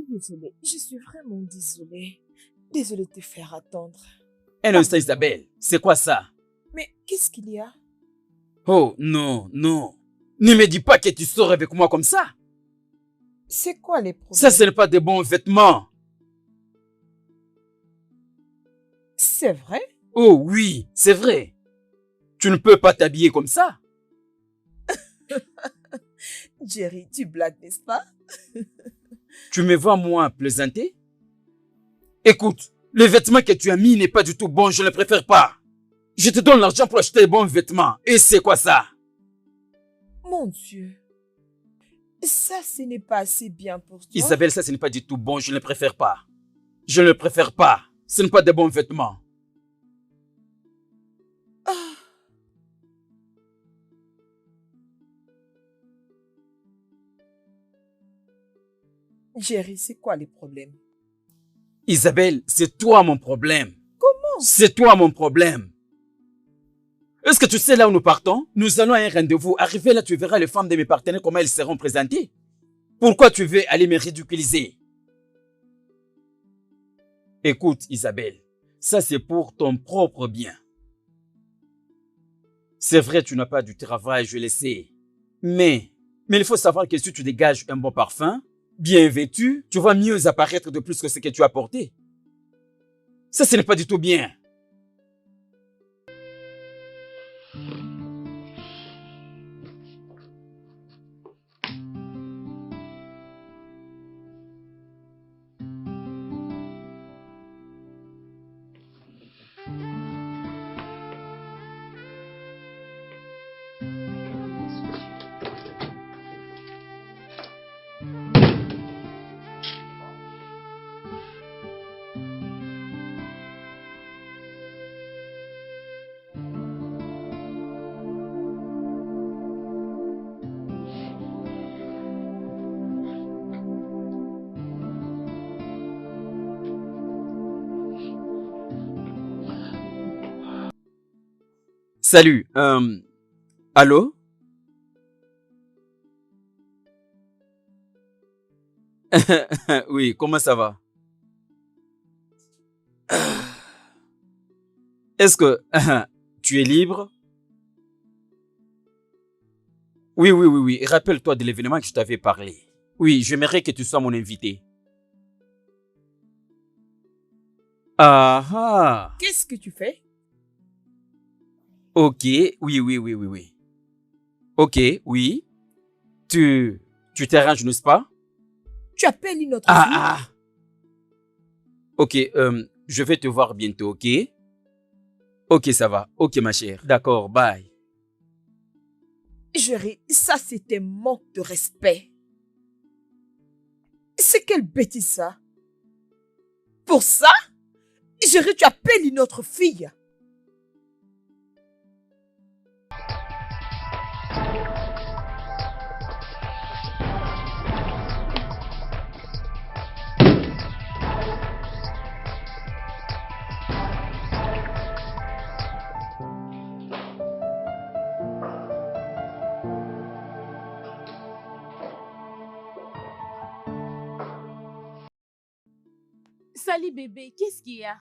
Désolée, je suis vraiment désolée. Désolée de te faire attendre. Un instant, Isabelle, c'est quoi ça? Mais qu'est-ce qu'il y a? Oh, non, non. Ne me dis pas que tu sors avec moi comme ça. C'est quoi les problèmes? Ça, ce n'est pas de bons vêtements. C'est vrai? Oh oui, c'est vrai. Tu ne peux pas t'habiller comme ça. Jerry, tu blagues, n'est-ce pas? Tu me vois, moi, plaisanter? Écoute, le vêtement que tu as mis n'est pas du tout bon, je ne le préfère pas. Je te donne l'argent pour acheter de bons vêtements. Et c'est quoi ça? Mon Dieu. Ça, ce n'est pas assez bien pour toi. Isabelle, ça, ce n'est pas du tout bon, je ne le préfère pas. Je ne le préfère pas. Ce n'est pas de bons vêtements. Ah. Jerry, c'est quoi les problèmes? Isabelle, c'est toi mon problème. Comment? C'est toi mon problème. Est-ce que tu sais là où nous partons? Nous allons à un rendez-vous. Arrivé là, tu verras les femmes de mes partenaires, comment elles seront présentées. Pourquoi tu veux aller me ridiculiser? Écoute, Isabelle, ça c'est pour ton propre bien. C'est vrai, tu n'as pas du travail, je le sais. Mais il faut savoir que si tu dégages un bon parfum, bien vêtu, tu vas mieux apparaître de plus que ce que tu as porté. Ça, ce n'est pas du tout bien. Salut, allô? Oui, comment ça va? Est-ce que tu es libre? Oui, oui, oui, oui. Rappelle-toi de l'événement que je t'avais parlé. Oui, j'aimerais que tu sois mon invité. Ah ah. Qu'est-ce que tu fais? Ok, oui, oui, oui, oui, oui. Ok, oui. Tu t'arranges, n'est-ce pas? Tu appelles une autre Ah fille? ah. Ok, je vais te voir bientôt, ok? Ok, ça va. Ok, ma chère. D'accord, bye. Jerry, ça c'est un manque de respect. C'est quelle bêtise ça? Pour ça, Jerry, tu appelles une autre fille. Salut bébé, qu'est-ce qu'il y a?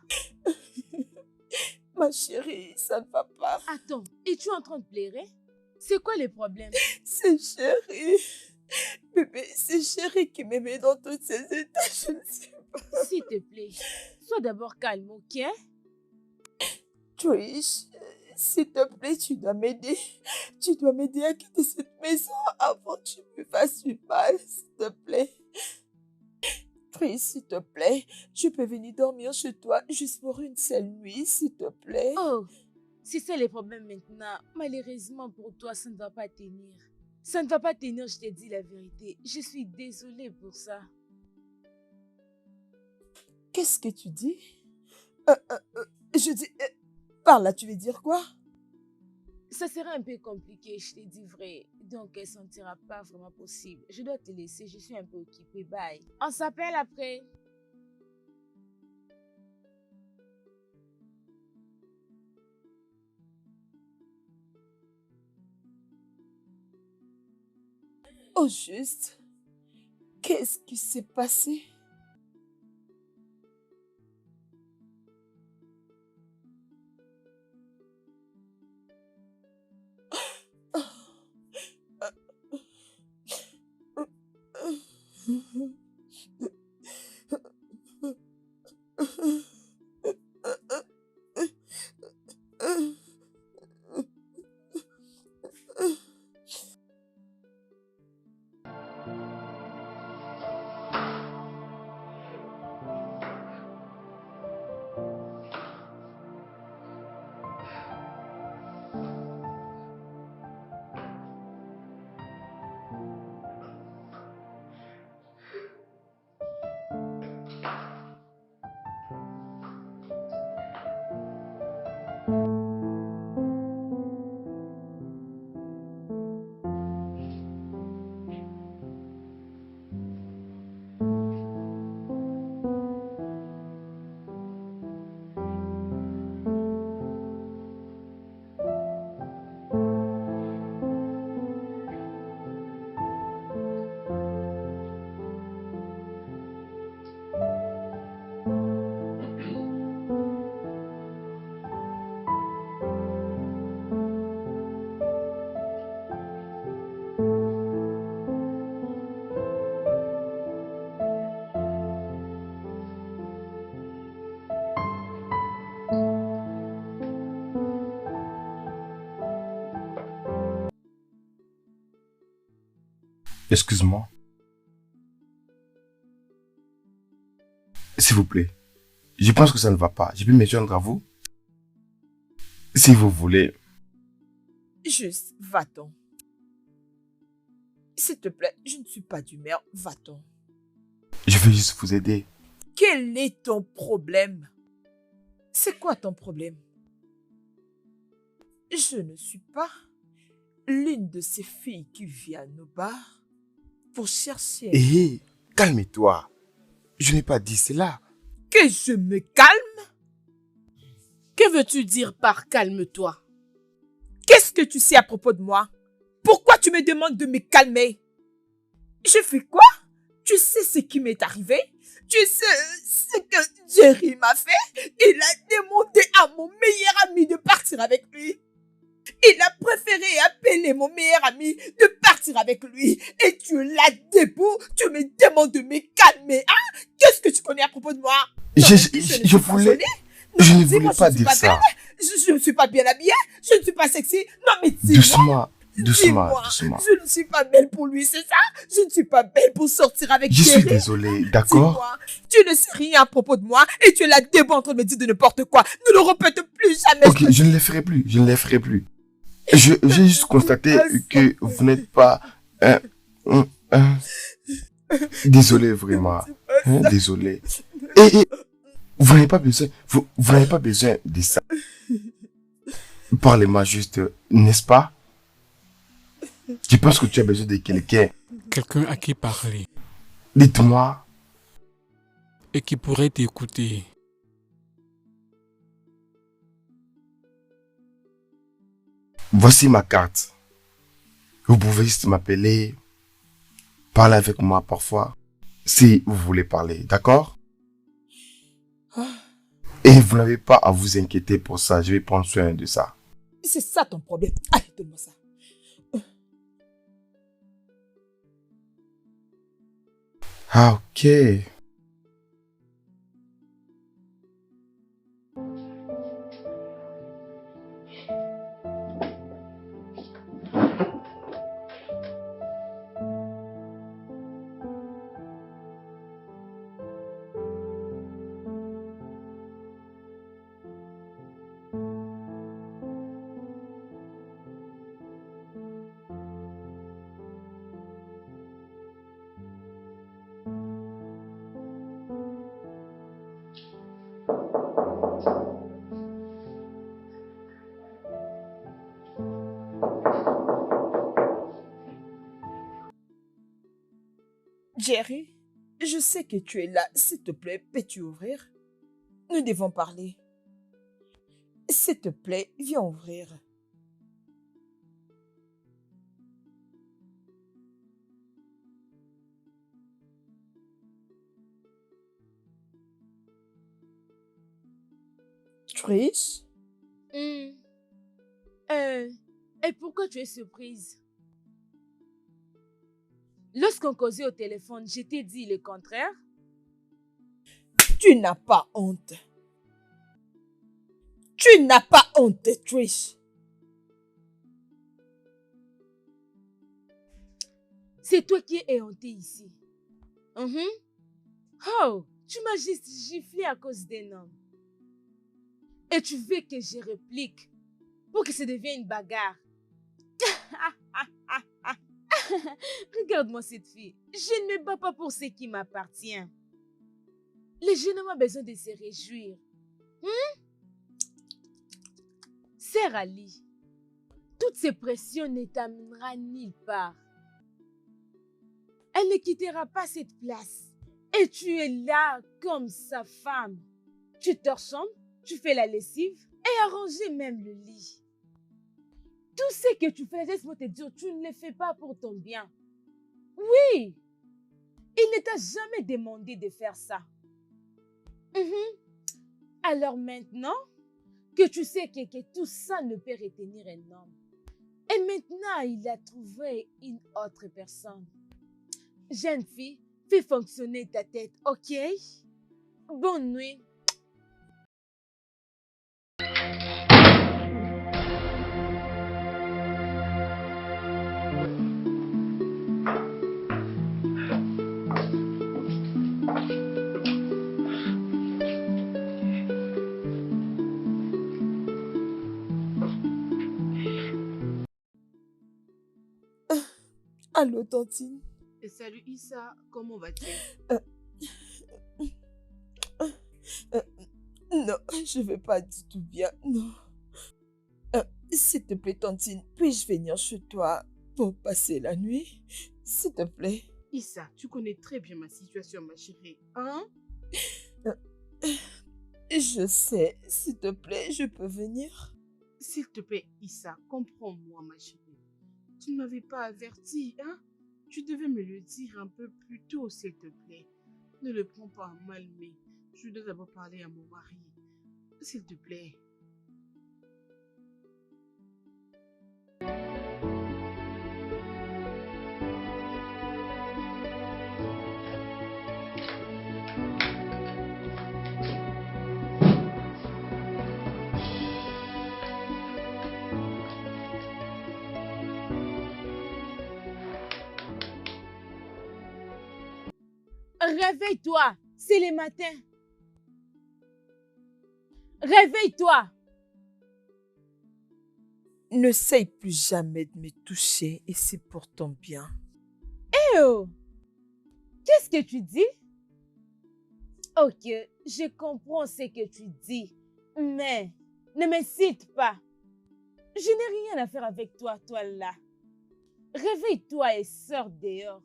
Ma chérie, ça ne va pas. Attends, es-tu en train de pleurer? C'est quoi le problème? C'est chérie. Bébé, c'est chérie qui me met dans tous ces états, je ne sais pas. S'il te plaît, sois d'abord calme, ok? Trish, s'il te plaît, tu dois m'aider. Tu dois m'aider à quitter cette maison avant que tu me fasses du mal, s'il te plaît. Trish, s'il te plaît, je peux venir dormir chez toi juste pour une seule nuit, s'il te plaît. Oh, si c'est le problème maintenant, malheureusement pour toi, ça ne va pas tenir. Ça ne va pas tenir, je te dis la vérité. Je suis désolée pour ça. Qu'est-ce que tu dis? Je dis... par là, tu veux dire quoi? Ça serait un peu compliqué, je te dis vrai. Donc, ça ne sera pas vraiment possible. Je dois te laisser, je suis un peu occupée. Bye. On s'appelle après. Au juste, qu'est-ce qui s'est passé? Excuse-moi. S'il vous plaît. Je pense que ça ne va pas. Je peux me joindre à vous? Si vous voulez. Juste, va-t'en. S'il te plaît, je ne suis pas d'humeur, va-t'en. Je veux juste vous aider. Quel est ton problème? C'est quoi ton problème? Je ne suis pas l'une de ces filles qui vient au bar pour chercher... Hé, calme-toi. Je n'ai pas dit cela. Que je me calme? Que veux-tu dire par calme-toi? Qu'est-ce que tu sais à propos de moi? Pourquoi tu me demandes de me calmer? Je fais quoi? Tu sais ce qui m'est arrivé? Tu sais ce que Jerry m'a fait? Il a demandé à mon meilleur ami de partir avec lui. Il a préféré appeler mon meilleur ami de partir avec lui. Et tu l'as debout, tu me demandes de me calmer. Hein? Qu'est-ce que tu connais à propos de moi? Je voulais... Je ne voulais pas dire ça. Je ne suis pas bien habillée. Je ne suis pas sexy. Non mais dis-moi. Doucement. Je ne suis pas belle pour lui, c'est ça? Je ne suis pas belle pour sortir avec Je Jerry. suis désolé, d'accord? Tu ne sais rien à propos de moi et tu es là debout en train de me dire de n'importe quoi. Ne le répète plus jamais. Ok, je ne les ferai plus. Je ne les ferai plus. J'ai juste constaté que vous n'êtes pas... Désolé, vraiment. Désolé. Et vous n'avez pas besoin... Vous n'avez pas besoin de ça. Parlez-moi juste, n'est-ce pas? Je pense que tu as besoin de quelqu'un. Quelqu'un à qui parler. Dites-moi. Et qui pourrait t'écouter. Voici ma carte. Vous pouvez juste m'appeler, parler avec moi parfois, si vous voulez parler, d'accord? Et vous n'avez pas à vous inquiéter pour ça. Je vais prendre soin de ça. C'est ça ton problème. Allez, donne-moi ça. Ah, ok. Jerry, je sais que tu es là. S'il te plaît, peux-tu ouvrir? Nous devons parler. S'il te plaît, viens ouvrir. Trish? Et pourquoi tu es surprise? Lorsqu'on causait au téléphone, je t'ai dit le contraire. Tu n'as pas honte. Tu n'as pas honte, Trish. C'est toi qui es éhonté ici. Oh, tu m'as juste giflé à cause d'un homme. Et tu veux que je réplique pour que ça devienne une bagarre. Regarde-moi cette fille. Je ne me bats pas pour ce qui m'appartient. Les jeunes ont besoin de se réjouir. Sœur Ali, toutes ces pressions ne t'amèneront nulle part. Elle ne quittera pas cette place. Et tu es là comme sa femme. Tu te ressembles, tu fais la lessive et arranger même le lit. Tout ce que tu fais, laisse-moi te dire, tu ne le fais pas pour ton bien. Oui, il ne t'a jamais demandé de faire ça. Alors maintenant que tu sais que tout ça ne peut retenir un homme, et maintenant il a trouvé une autre personne. Jeune fille, fais fonctionner ta tête, ok? Bonne nuit. Allô, Tantine? Salut Issa, comment vas-tu? Non, je vais pas du tout bien, non. S'il te plaît, Tantine, puis-je venir chez toi pour passer la nuit? S'il te plaît. Issa, tu connais très bien ma situation, ma chérie, hein? Je sais, s'il te plaît, je peux venir? S'il te plaît, Issa, comprends-moi, ma chérie. Tu ne m'avais pas averti, hein? Tu devais me le dire un peu plus tôt, s'il te plaît. Ne le prends pas mal, mais je dois d'abord parler à mon mari. S'il te plaît. Réveille-toi, c'est le matin. Réveille-toi. N'essaye plus jamais de me toucher et c'est pour ton bien. Eh oh, qu'est-ce que tu dis? Ok, je comprends ce que tu dis, mais ne m'incite pas. Je n'ai rien à faire avec toi, toi là. Réveille-toi et sors dehors.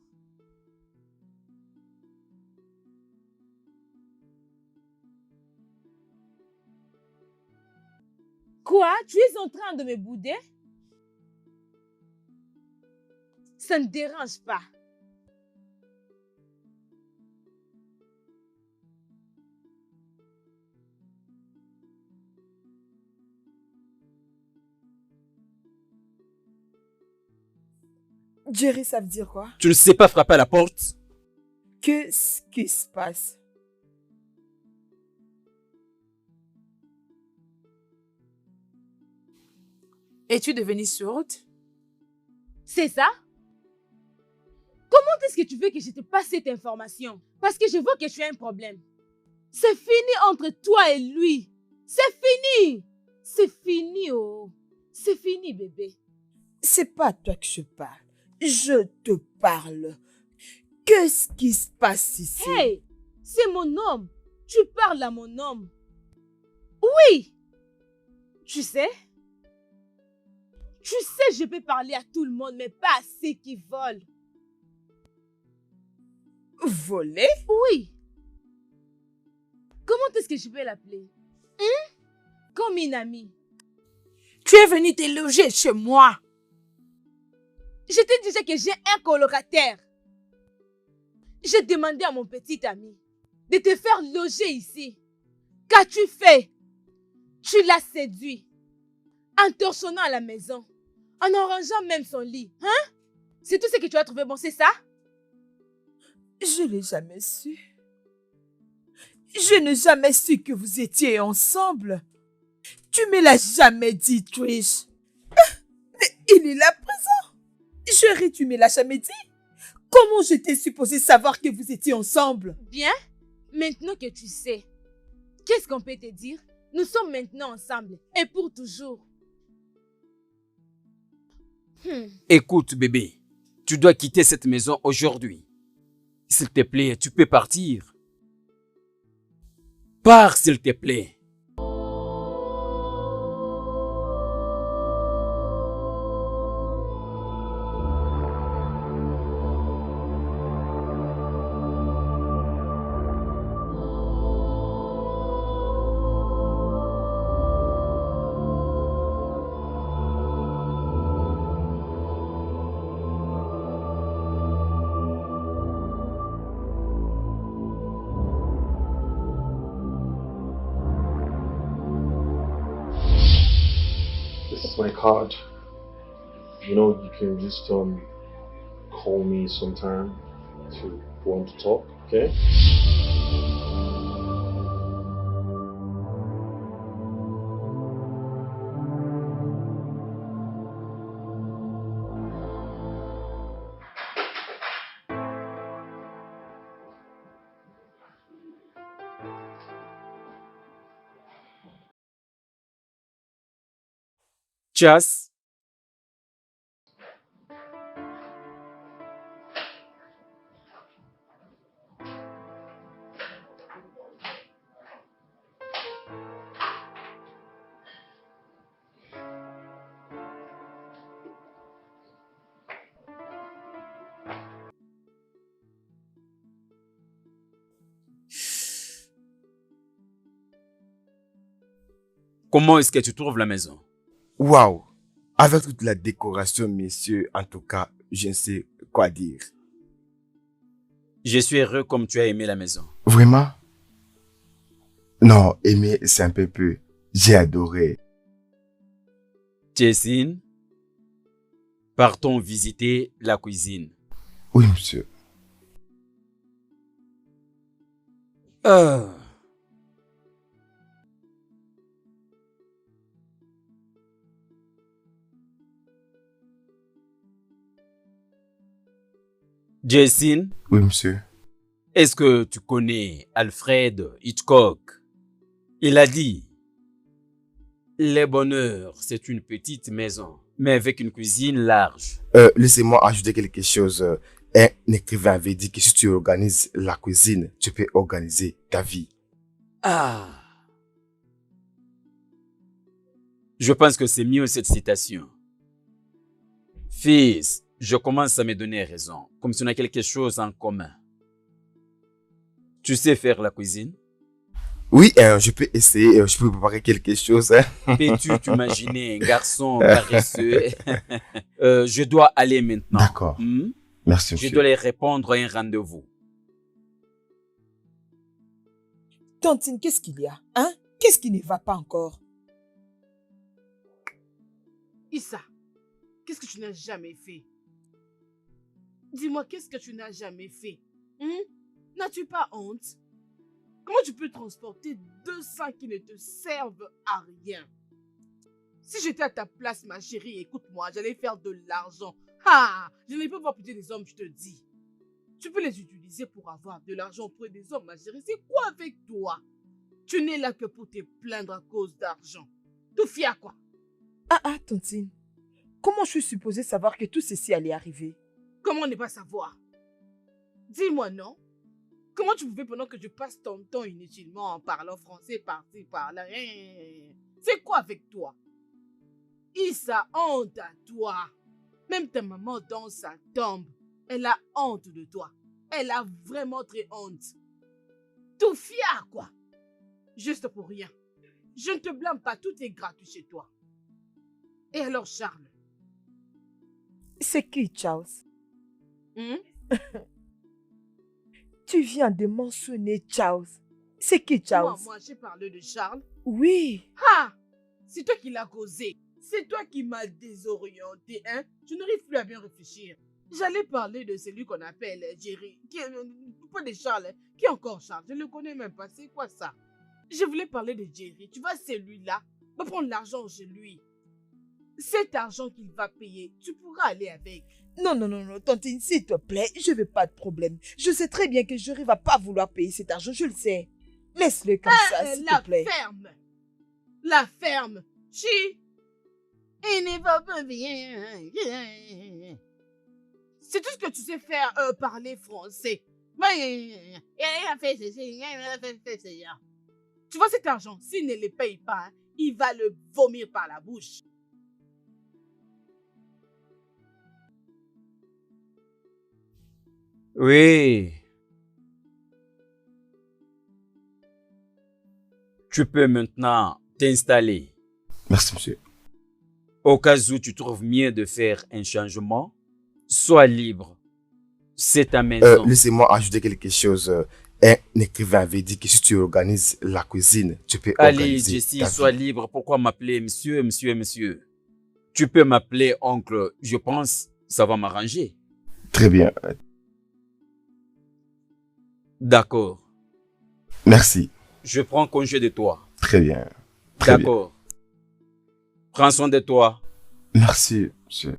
Quoi? Tu es en train de me bouder? Ça ne dérange pas. Jerry, ça veut dire quoi? Tu ne sais pas frapper à la porte? Qu'est-ce qui se passe? Es-tu devenue sourde? C'est ça? Comment est-ce que tu veux que je te passe cette information? Parce que je vois que tu as un problème. C'est fini entre toi et lui. C'est fini. C'est fini, oh. C'est fini, bébé. C'est pas à toi que je parle. Je te parle. Qu'est-ce qui se passe ici? Hey, c'est mon homme. Tu parles à mon homme. Oui. Tu sais, je peux parler à tout le monde, mais pas à ceux qui volent. Voler? Oui. Comment est-ce que je peux l'appeler? Comme une amie. Tu es venu te loger chez moi. Je te disais que j'ai un colocataire. J'ai demandé à mon petit ami de te faire loger ici. Qu'as-tu fait? Tu l'as séduit. En torchonnant à la maison. En arrangeant même son lit. Hein? C'est tout ce que tu as trouvé bon, c'est ça? Je n'ai jamais su. Je n'ai jamais su que vous étiez ensemble. Tu me l'as jamais dit, Trish. Mais il est là présent. Chérie, tu me l'as jamais dit. Comment j'étais supposée savoir que vous étiez ensemble? Bien. Maintenant que tu sais, qu'est-ce qu'on peut te dire? Nous sommes maintenant ensemble. Et pour toujours. Écoute, bébé, tu dois quitter cette maison aujourd'hui. S'il te plaît, tu peux partir. Pars, s'il te plaît. This is my card. You know, you can just call me sometime to want to talk, okay? Chas, comment est-ce que tu trouves la maison? Waouh! Avec toute la décoration, messieurs, en tout cas, je ne sais quoi dire. Je suis heureux comme tu as aimé la maison. Vraiment? Non, aimer, c'est un peu peu. J'ai adoré. Jessine, partons visiter la cuisine. Oui, monsieur. Ah. Jessine, Oui, monsieur. est-ce que tu connais Alfred Hitchcock? Il a dit, le bonheur, c'est une petite maison, mais avec une cuisine large. Laissez-moi ajouter quelque chose. Un écrivain avait dit que si tu organises la cuisine, tu peux organiser ta vie. Ah. Je pense que c'est mieux cette citation. Fils, je commence à me donner raison, comme si on a quelque chose en commun. Tu sais faire la cuisine? Oui, je peux essayer, je peux préparer quelque chose. Peux-tu t'imaginer un garçon paresseux? Je dois aller maintenant. D'accord. Merci, Je monsieur. dois les répondre à un rendez-vous. Tantine, qu'est-ce qu'il y a? Hein? Qu'est-ce qui ne va pas encore? Issa, qu'est-ce que tu n'as jamais fait? Dis-moi, qu'est-ce que tu n'as jamais fait? N'as-tu pas honte? Comment tu peux transporter 200 qui ne te servent à rien? Si j'étais à ta place, ma chérie, écoute-moi, j'allais faire de l'argent. Ah, je n'allais pas voir plutôt des hommes, je te dis. Tu peux les utiliser pour avoir de l'argent auprès des hommes, ma chérie. C'est quoi avec toi? Tu n'es là que pour te plaindre à cause d'argent. Tout fier quoi? Ah, tontine. Comment je suis supposée savoir que tout ceci allait arriver? Comment ne pas savoir? Dis-moi non. Comment tu pouvais pendant que je passe ton temps inutilement en parlant français par-ci, par-là? C'est quoi avec toi? Issa, honte à toi. Même ta maman dans sa tombe, elle a honte de toi. Elle a vraiment très honte. Tout fier quoi? Juste pour rien. Je ne te blâme pas, tout est gratuit chez toi. Et alors Charles? C'est qui, Charles? Tu viens de mentionner Charles. C'est qui, Charles? Moi, j'ai parlé de Charles. Oui. Ah! C'est toi qui l'as causé. C'est toi qui m'as désorienté, hein? Je n'arrive plus à bien réfléchir. J'allais parler de celui qu'on appelle Jerry. Pas de Charles. Qui est encore Charles? Je ne le connais même pas. C'est quoi ça? Je voulais parler de Jerry. Tu vois, celui-là va prendre l'argent chez lui. Cet argent qu'il va payer, tu pourras aller avec. Non, tontine, s'il te plaît, je veux pas de problème. Je sais très bien que Jerry va pas vouloir payer cet argent, je le sais. Laisse-le comme ça, s'il te plaît. La ferme. Il ne va pas bien. C'est tout ce que tu sais faire, parler français. Tu vois cet argent, s'il ne le paye pas, hein, il va le vomir par la bouche. Oui. Tu peux maintenant t'installer. Merci, monsieur. Au cas où tu trouves mieux de faire un changement, sois libre. C'est ta maison. Laissez-moi ajouter quelque chose. Un écrivain avait dit que si tu organises la cuisine, tu peux Allez, organiser Jessie, ta sois vie. libre. Pourquoi m'appeler monsieur? Tu peux m'appeler oncle. Je pense ça va m'arranger. Très bien. D'accord. Merci. Je prends congé de toi. Très bien. Très bien. D'accord. Prends soin de toi. Merci, monsieur.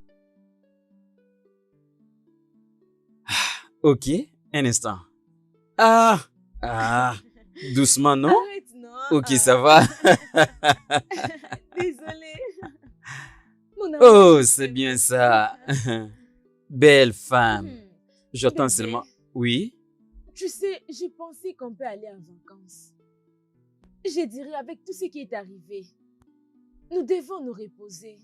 Ok, un instant. Doucement, non? Arrête, non. Ok, ça va. Désolée. Mon amour, Oh, c'est bien ça. Belle femme. J'attends Bébé. seulement. Oui? Tu sais, j'ai pensé qu'on peut aller en vacances. Je dirais, avec tout ce qui est arrivé, nous devons nous reposer.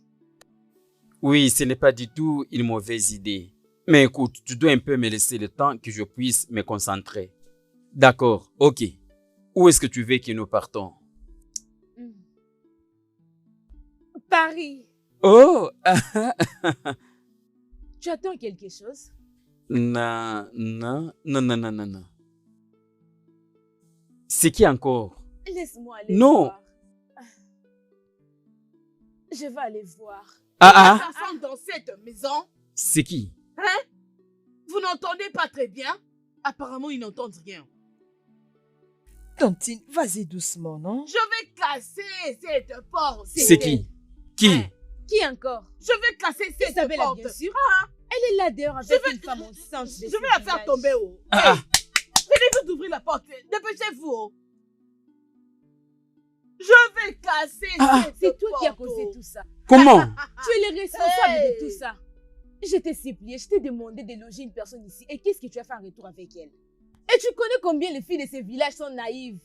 Oui, ce n'est pas du tout une mauvaise idée. Mais écoute, tu dois un peu me laisser le temps que je puisse me concentrer. D'accord, ok. Où est-ce que tu veux que nous partons? Paris, Oh! tu attends quelque chose? Non. C'est qui encore? Laisse-moi aller Non. voir. Je vais aller voir. Les enfants dans cette maison, C'est qui? vous n'entendez pas très bien? Apparemment, ils n'entendent rien. Tontine, vas-y doucement, non? Je vais casser cette porte. C'est qui? Qui? Qui encore? Je vais casser cette Isabella, porte. bien sûr. Elle est là dehors avec une femme enceinte. Je vais la faire tomber. Venez vite ouvrir la porte. Dépêchez-vous. Je vais casser cette C'est toi qui as porte. causé tout ça. Comment? Tu es le responsable de tout ça. Je t'ai supplié, je t'ai demandé de loger une personne ici. Et qu'est-ce que tu as fait en retour avec elle? Et tu connais combien les filles de ces villages sont naïves.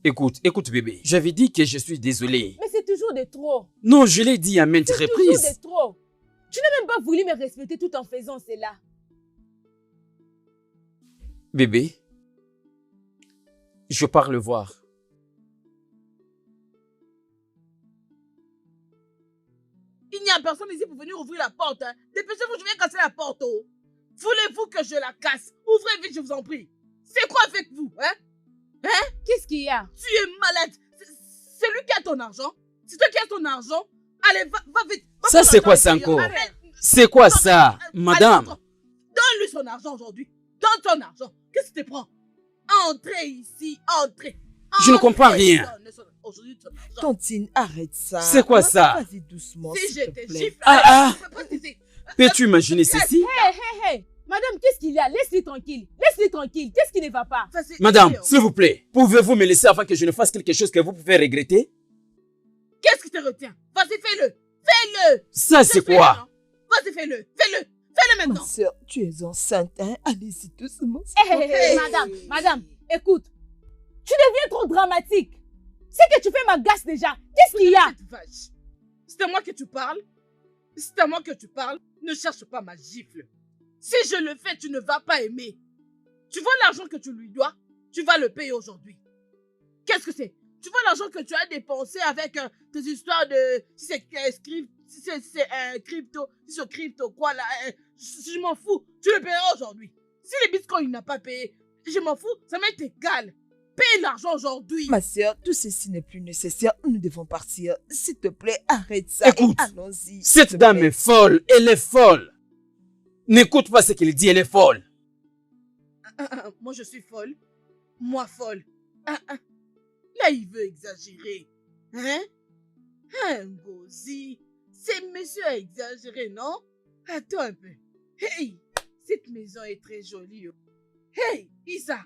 Écoute bébé, j'avais dit que je suis désolé. Mais c'est toujours de trop. Non, je l'ai dit à maintes C'est toujours reprises. de trop. Tu n'as même pas voulu me respecter tout en faisant cela. Bébé, je pars le voir. Il n'y a personne ici pour venir ouvrir la porte. Hein. Dépêchez-vous, je vais casser la porte. Oh. Voulez-vous que je la casse? Ouvrez vite, je vous en prie. C'est quoi avec vous? Hein? Qu'est-ce qu'il y a? Tu es malade. C'est lui qui a ton argent. C'est toi qui as ton argent. Allez, va vite. Va Ça, prendre c'est quoi l'argent ça ailleurs. encore? Allez. C'est quoi ça, madame? Donne-lui Donne-lui son argent aujourd'hui. Donne ton argent. Qu'est-ce que tu te prends? Entrez ici, entrez. Je ne comprends rien. Aujourd'hui, ton argent. Tantine, arrête ça. C'est quoi ça? Vas-y doucement, Si s'il je te te plaît. gifle, Ah, je peux pas t'aider. Peux-tu imaginer ceci? Hé, madame, qu'est-ce qu'il y a? Laisse-les tranquille. Laisse-les tranquille. Qu'est-ce qui ne va pas? Vas-y, Madame, viens. s'il vous plaît, pouvez-vous me laisser avant que je ne fasse quelque chose que vous pouvez regretter? Qu'est-ce qui te retient? Vas-y, fais-le. Fais-le. Ça, c'est quoi? Fais-le, vas-y, fais-le. Fais-le. Fais-le Ma maintenant. soeur, tu es enceinte, hein? Allez-y doucement. Hé, madame, écoute. Tu deviens trop dramatique. C'est que tu fais m'agace déjà. Qu'est-ce qu'il y a? Cette vache. C'est à moi que tu parles? C'est à moi que tu parles? Ne cherche pas ma gifle. Si je le fais, tu ne vas pas aimer. Tu vois l'argent que tu lui dois? Tu vas le payer aujourd'hui. Qu'est-ce que c'est? Tu vois l'argent que tu as dépensé avec tes histoires de... Si c'est crypto, si c'est crypto, quoi là, je m'en fous. Tu le payeras aujourd'hui. Si les bitcoins, il n'a pas payé, je m'en fous, ça m'est égal. Paye l'argent aujourd'hui. Ma soeur, tout ceci n'est plus nécessaire. Nous devons partir. S'il te plaît, arrête ça. Écoute, et allons-y. Cette dame est folle, elle est folle. N'écoute pas ce qu'il dit, elle est folle. Moi, je suis folle. Moi, folle. Là, il veut exagérer. Hein? Ngozi, c'est monsieur a exagéré, non? Attends un peu. Hey, cette maison est très jolie. Oh. Hey, Issa,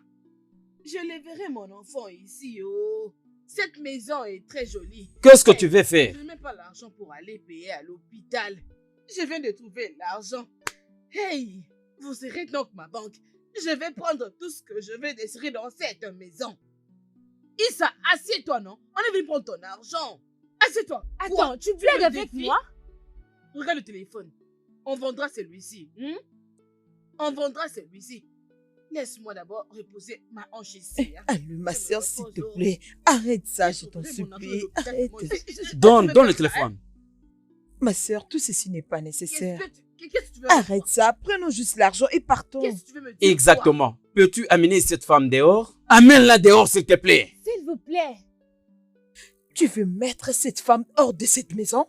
je les verrai mon enfant ici. Oh. Cette maison est très jolie. Qu'est-ce que tu veux faire? Je n'ai même pas l'argent pour aller payer à l'hôpital. Je viens de trouver l'argent. Hey, vous serez donc ma banque. Je vais prendre tout ce que je veux désirer dans cette maison. Issa, assieds-toi, non? On est venu prendre ton argent. Assieds-toi. Attends, Quoi? tu blagues me avec défies? moi? Regarde le téléphone. On vendra celui-ci. On vendra celui-ci. Laisse-moi d'abord reposer ma hanche ici. Hein. Allez, ma Je me soeur, s'il repose, te oh. plaît. Arrête ça, je Je t'en trouverai mon argent supplie. de l'hôpital, Arrête. moi aussi. Donne le Hein? téléphone. Ma soeur, tout ceci n'est pas nécessaire. Qu'est-ce que tu veux? Arrête ça. Prenons juste l'argent et partons. Qu'est-ce que tu veux me dire? Exactement. Peux-tu amener cette femme dehors? Amène-la dehors, s'il te plaît. S'il vous plaît. Tu veux mettre cette femme hors de cette maison?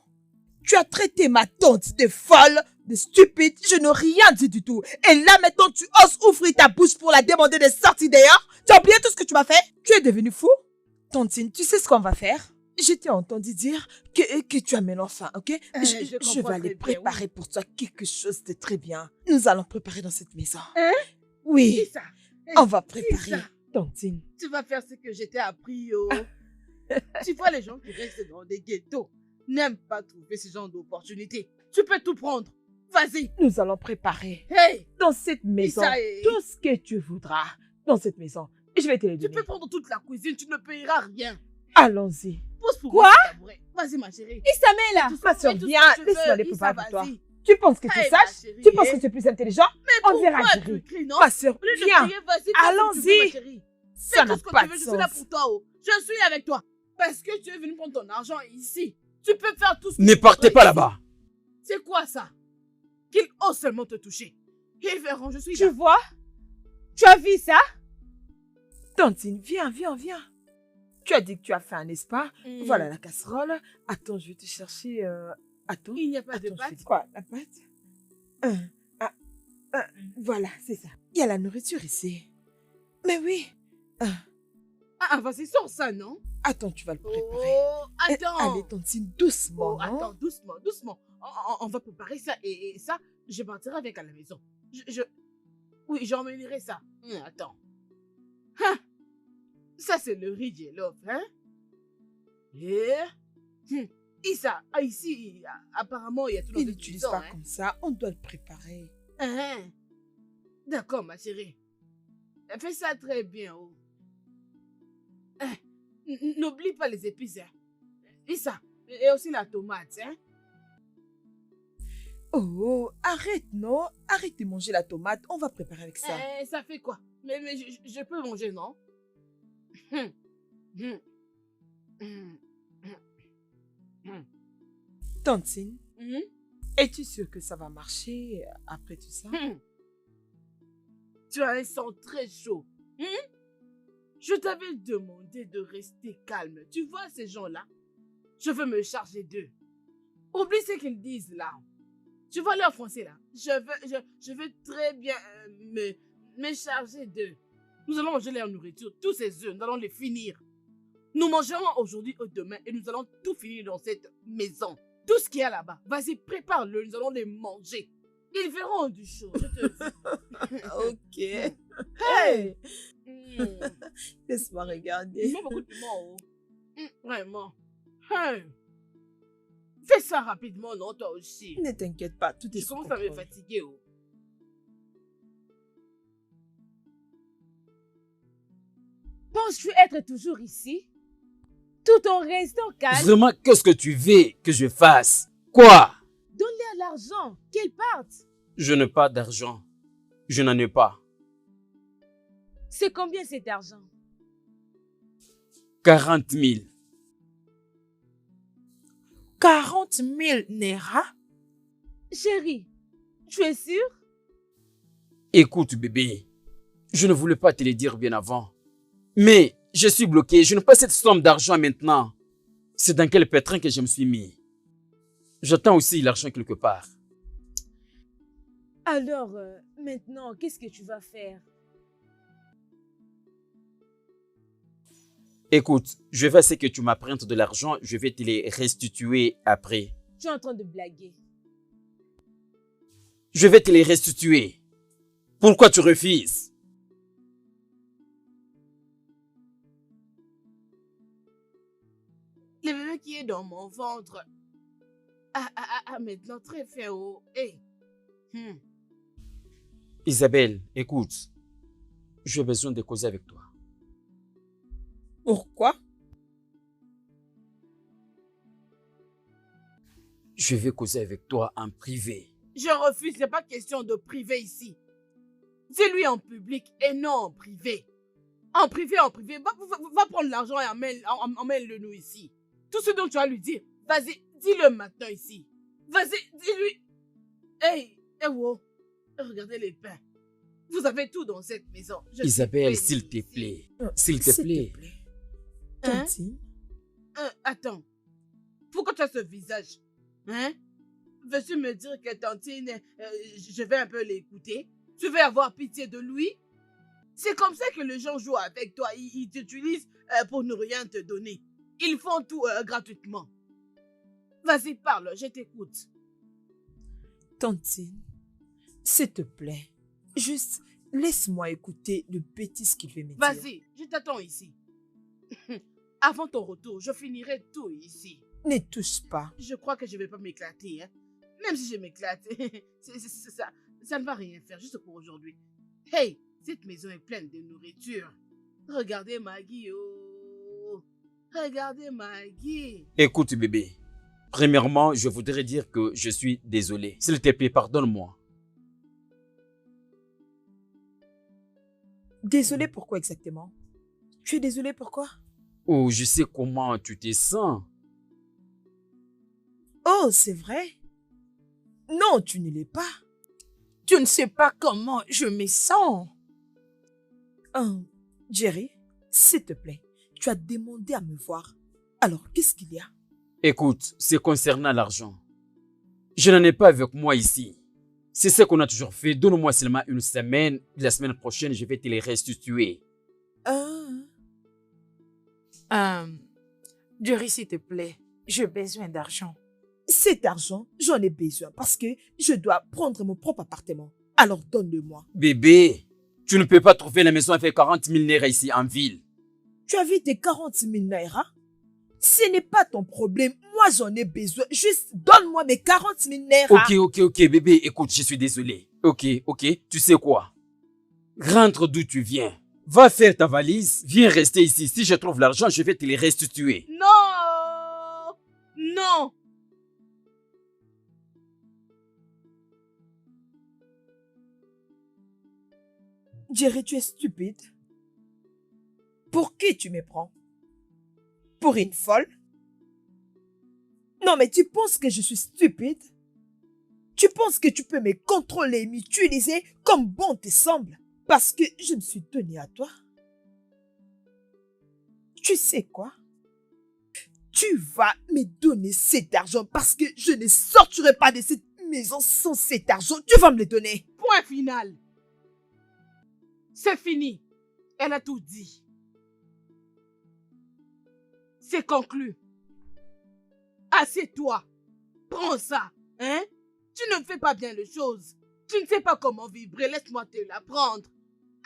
Tu as traité ma tante de folle, de stupide. Je n'ai rien dit du tout. Et là, maintenant, tu oses ouvrir ta bouche pour la demander de sortir d'ailleurs? Tu as oublié tout ce que tu m'as fait? Tu es devenu fou? Tantine, tu sais ce qu'on va faire? Je t'ai entendu dire que tu amènes l'enfant, ok? Je comprends vais aller très bien, préparer oui. pour toi quelque chose de très bien. Nous allons préparer dans cette maison. Hein? Oui, Issa, on va préparer. ça. Tantine. tu vas faire ce que je t'ai appris. Oh. Tu vois, les gens qui restent dans des ghettos n'aiment pas trouver ce genre d'opportunité. Tu peux tout prendre. Vas-y. Nous allons préparer Hey, dans cette maison Issa, et- tout ce que tu voudras. Dans cette maison. Je vais te le tu donner. peux prendre toute la cuisine, tu ne payeras rien. Allons-y. Pose pour Quoi? moi ce tabouret. Vas-y, ma chérie. Issa là. Ma soeur, Fais tout ce viens, que tu laisse-moi veux, les Issa, préparer pour toi. vas-y. Tu penses que tu Hey, ma saches? chérie, Tu penses hein? que tu es plus intelligent? Mais On pourquoi verra, tu chérie. cries, non? Ma soeur, Au lieu de viens. crier, vas-y, fais ce que tu veux, Allons-y. ma chérie. Ça Fais n'a tout ce que pas tu de veux, je suis là sens. pour toi. Oh. Je suis avec toi. Parce que tu es venu prendre ton argent ici. Tu peux faire tout ce que Ne tu partez voudras pas ici. là-bas. C'est quoi ça? Qu'il ose seulement te toucher. Ils verront, je suis Tu là. vois? Tu as vu ça? Tantine, viens. Tu as dit que tu as faim, n'est-ce pas? Mm. Voilà la casserole. Attends, je vais te chercher. Attends. Il n'y a pas de Attends, je pâte. te dis quoi? La pâte? Voilà, c'est ça. Il y a la nourriture ici. Mais oui. Ah, vas-y, sors ça, non? Attends, tu vas le préparer. Oh, attends. Allez, Tantine, doucement. Oh, attends, doucement. On va préparer ça et ça, je partirai avec à la maison. Oui, j'emmènerai ça. Attends. Hein? Ça, c'est le riz jollof, hein? Issa, ici, apparemment, il y a tout dans Il cette n'utilise maison, pas hein? comme ça. On doit le préparer. Hein? D'accord, ma chérie. Fais ça très bien. Oh. N'oublie pas les épices. Hein? Issa, et aussi la tomate. Hein? Oh, arrête, non? Arrête de manger la tomate. On va préparer avec ça. Ça fait quoi? Mais je peux manger, non? Tantine, Mhm. es-tu sûre que ça va marcher après tout ça? Tu as un sang très chaud. Je t'avais demandé de rester calme. Tu vois ces gens-là? Je veux me charger d'eux. Oublie ce qu'ils disent là. Tu vois leur français là. Je veux très bien me charger d'eux. Nous allons manger leur nourriture. Tous ces œufs, nous allons les finir. Nous mangerons aujourd'hui ou demain et nous allons tout finir dans cette maison. Tout ce qu'il y a là-bas, vas-y, prépare-le, nous allons les manger. Ils verront du chaud, je te dis. Ok. Hey! Laisse-moi regarder. Il y a beaucoup de piment, oh. Vraiment. Hey! Fais ça rapidement, non, toi aussi. Ne t'inquiète pas, tout est Je sous commence à me contrôle. fatiguer, oh. Penses-tu être toujours ici? Tout en restant calme? Vraiment, qu'est-ce que tu veux que je fasse? Quoi? Donne-leur l'argent, qu'ils partent. Je n'ai pas d'argent. Je n'en ai pas. C'est combien cet argent? 40 000. 40 000 Naira? Chérie, tu es sûre? Écoute, bébé, je ne voulais pas te le dire bien avant. Mais je suis bloqué. Je n'ai pas cette somme d'argent maintenant. C'est dans quel pétrin que je me suis mis. J'attends aussi l'argent quelque part. Alors, maintenant, qu'est-ce que tu vas faire? Écoute, je vais essayer que tu m'apprêtes de l'argent. Je vais te les restituer après. Tu es en train de blaguer. Je vais te les restituer. Pourquoi tu refuses? Le bébé qui est dans mon ventre. Maintenant, très fin, oh. Hey. Isabelle, écoute. J'ai besoin de causer avec toi. Pourquoi? Je vais causer avec toi en privé. Je refuse, il n'y a pas question de privé ici. Dis-lui en public et non en privé. En privé. Va prendre l'argent et emmène-le nous ici. Tout ce dont tu vas lui dire, vas-y, dis-le maintenant ici. Vas-y, dis-lui. Hey, wow. Regardez les pains. Vous avez tout dans cette maison. Je suis Isabelle, bénie s'il te ici. plaît. S'il te plaît. Hein? Tantine, Attends. Pourquoi tu as ce visage? Hein? Veux-tu me dire que Tantine, je vais un peu l'écouter? Tu veux avoir pitié de lui? C'est comme ça que les gens jouent avec toi. Ils t'utilisent pour ne rien te donner. Ils font tout gratuitement. Vas-y, parle, je t'écoute. Tantine, s'il te plaît, juste laisse-moi écouter le bêtise qu'il veut me dire. Vas-y, je t'attends ici. Avant ton retour, je finirai tout ici. Ne touche pas. Je crois que je ne vais pas m'éclater. Hein? Même si je m'éclate, ça ne va rien faire, juste pour aujourd'hui. Hey, cette maison est pleine de nourriture. Regardez Maggie, oh. Regardez Maggie. Écoute, bébé. Premièrement, je voudrais dire que je suis désolé. S'il te plaît, pardonne-moi. Désolé pourquoi exactement? Tu es désolé pourquoi? Oh, je sais comment tu te sens. Oh, c'est vrai? Non, tu ne l'es pas. Tu ne sais pas comment je me sens. Jerry, s'il te plaît, tu as demandé à me voir. Alors, qu'est-ce qu'il y a? Écoute, c'est concernant l'argent. Je n'en ai pas avec moi ici. C'est ce qu'on a toujours fait. Donne-moi seulement une semaine. La semaine prochaine, je vais te les restituer. Jerry, s'il te plaît, j'ai besoin d'argent. Cet argent, j'en ai besoin parce que je dois prendre mon propre appartement. Alors donne-le-moi. Bébé, tu ne peux pas trouver la maison avec 40 000 naira ici en ville. Tu as vu tes 40 000 naira? Ce n'est pas ton problème. Moi, j'en ai besoin. Juste donne-moi mes 40 000 naira. Ok, bébé, écoute, je suis désolé. Ok, tu sais quoi? Rentre d'où tu viens. Va faire ta valise. Viens rester ici. Si je trouve l'argent, je vais te les restituer. Non! Non! Jerry, tu es stupide. Pour qui tu me prends? Pour une folle? Non, mais tu penses que je suis stupide? Tu penses que tu peux me contrôler et m'utiliser comme bon te semble? Parce que je me suis donné à toi? Tu sais quoi? Tu vas me donner cet argent parce que je ne sortirai pas de cette maison sans cet argent, tu vas me le donner. Point final. C'est fini. Elle a tout dit. C'est conclu. Assieds-toi. Prends ça. Hein? Tu ne fais pas bien les choses. Tu ne sais pas comment vibrer. Laisse-moi te l'apprendre.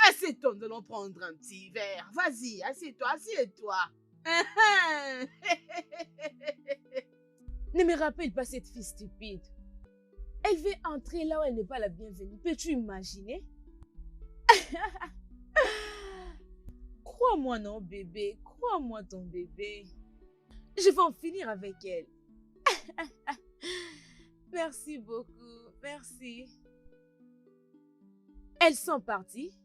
Assieds-toi, nous allons prendre un petit verre. Vas-y, assieds-toi, assieds-toi. Ne me rappelle pas cette fille stupide. Elle veut entrer là où elle n'est pas la bienvenue. Peux-tu imaginer? Crois-moi non, bébé. Crois-moi ton bébé. Je vais en finir avec elle. Merci beaucoup. Merci. Elles sont parties.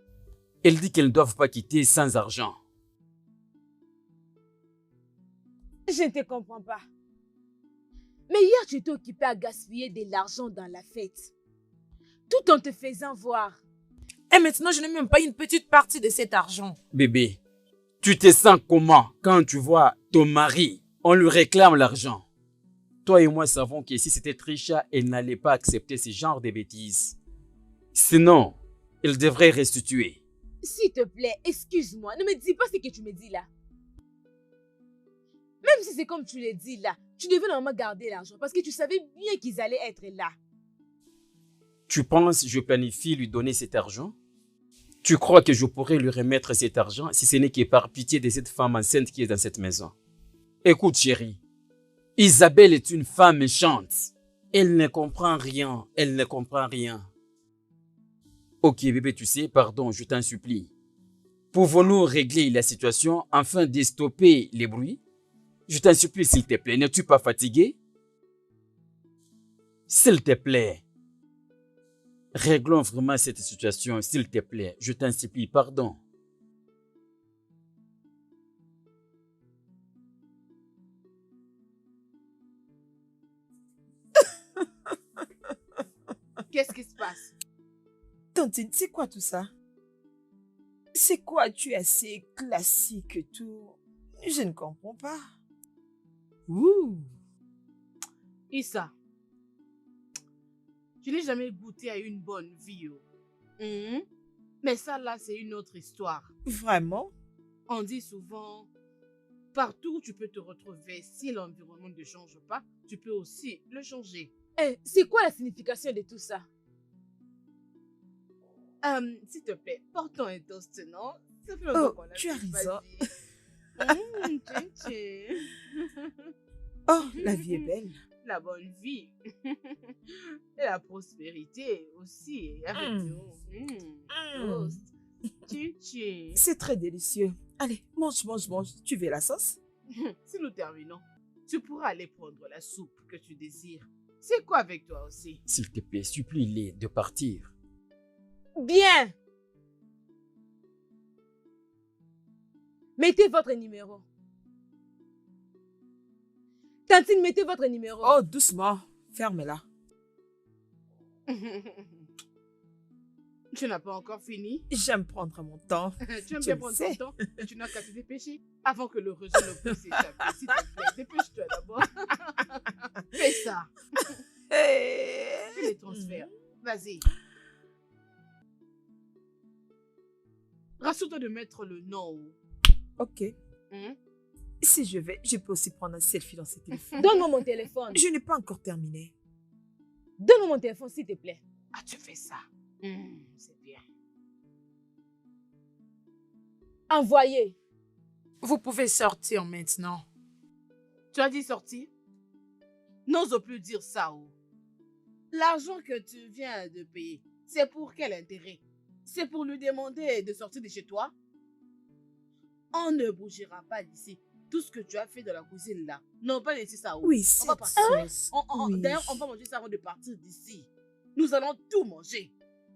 Elle dit qu'elles ne doivent pas quitter sans argent. Je ne te comprends pas. Mais hier, tu étais occupé à gaspiller de l'argent dans la fête. Tout en te faisant voir. Et maintenant, je n'ai même pas une petite partie de cet argent. Bébé, tu te sens comment quand tu vois ton mari, on lui réclame l'argent? Toi et moi savons que si c'était Trisha, elle n'allait pas accepter ce genre de bêtises. Sinon, elle devrait restituer. S'il te plaît, excuse-moi. Ne me dis pas ce que tu me dis là. Même si c'est comme tu l'as dit là, tu devais normalement garder l'argent parce que tu savais bien qu'ils allaient être là. Tu penses que je planifie lui donner cet argent? Tu crois que je pourrais lui remettre cet argent si ce n'est que par pitié de cette femme enceinte qui est dans cette maison? Écoute chérie, Isabelle est une femme méchante. Elle ne comprend rien, elle ne comprend rien. Ok bébé, tu sais, pardon, je t'en supplie. Pouvons-nous régler la situation afin de stopper les bruits? Je t'en supplie s'il te plaît, n'es-tu pas fatigué? S'il te plaît. Réglons vraiment cette situation, s'il te plaît. Je t'en supplie, pardon. Qu'est-ce qui se passe? Tantine, c'est quoi tout ça? C'est quoi? Tu es assez classique et tout. Je ne comprends pas. Ouh. Issa, je n'ai jamais goûté à une bonne vie. Mais ça là, c'est une autre histoire. Vraiment? On dit souvent, partout où tu peux te retrouver, si l'environnement ne change pas, tu peux aussi le changer. C'est quoi la signification de tout ça? S'il te plaît, portons un toast, non? Ça fait Oh, longtemps qu'on a tu as fait, raison. vas-y. Tchin. Oh, la vie est belle. La bonne vie. Et la prospérité aussi. Avec nous. Toast. Tchin. C'est très délicieux. Allez, mange, mange, mange. Tu veux la sauce? Si nous terminons, tu pourras aller prendre la soupe que tu désires. C'est quoi avec toi aussi? S'il te plaît, supplie-les de partir. Bien. Mettez votre numéro. Tantine, mettez votre numéro. Oh, doucement. Ferme-la. Tu n'as pas encore fini? J'aime prendre mon temps. Tu aimes Je bien le prendre sais. ton temps et tu n'as qu'à te dépêcher avant que le rejet ne puisse s'échapper. S'il te plaît, dépêche-toi d'abord. Fais ça. Fais les transferts. Vas-y. Rassure-toi de mettre le nom. Ok. Hein? Si je vais, je peux aussi prendre un selfie dans ce téléphone. Donne-moi mon téléphone. Je n'ai pas encore terminé. Donne-moi mon téléphone, s'il te plaît. Ah, tu fais ça. C'est bien. Envoyez. Vous pouvez sortir maintenant. Tu as dit sortir? N'ose plus dire ça. L'argent que tu viens de payer, c'est pour quel intérêt? C'est pour lui demander de sortir de chez toi? On ne bougera pas d'ici. Tout ce que tu as fait dans la cuisine là, non pas laisser ça. Oui, on va cette partir. sauce. Oui. D'ailleurs, on va manger ça avant de partir d'ici. Nous allons tout manger.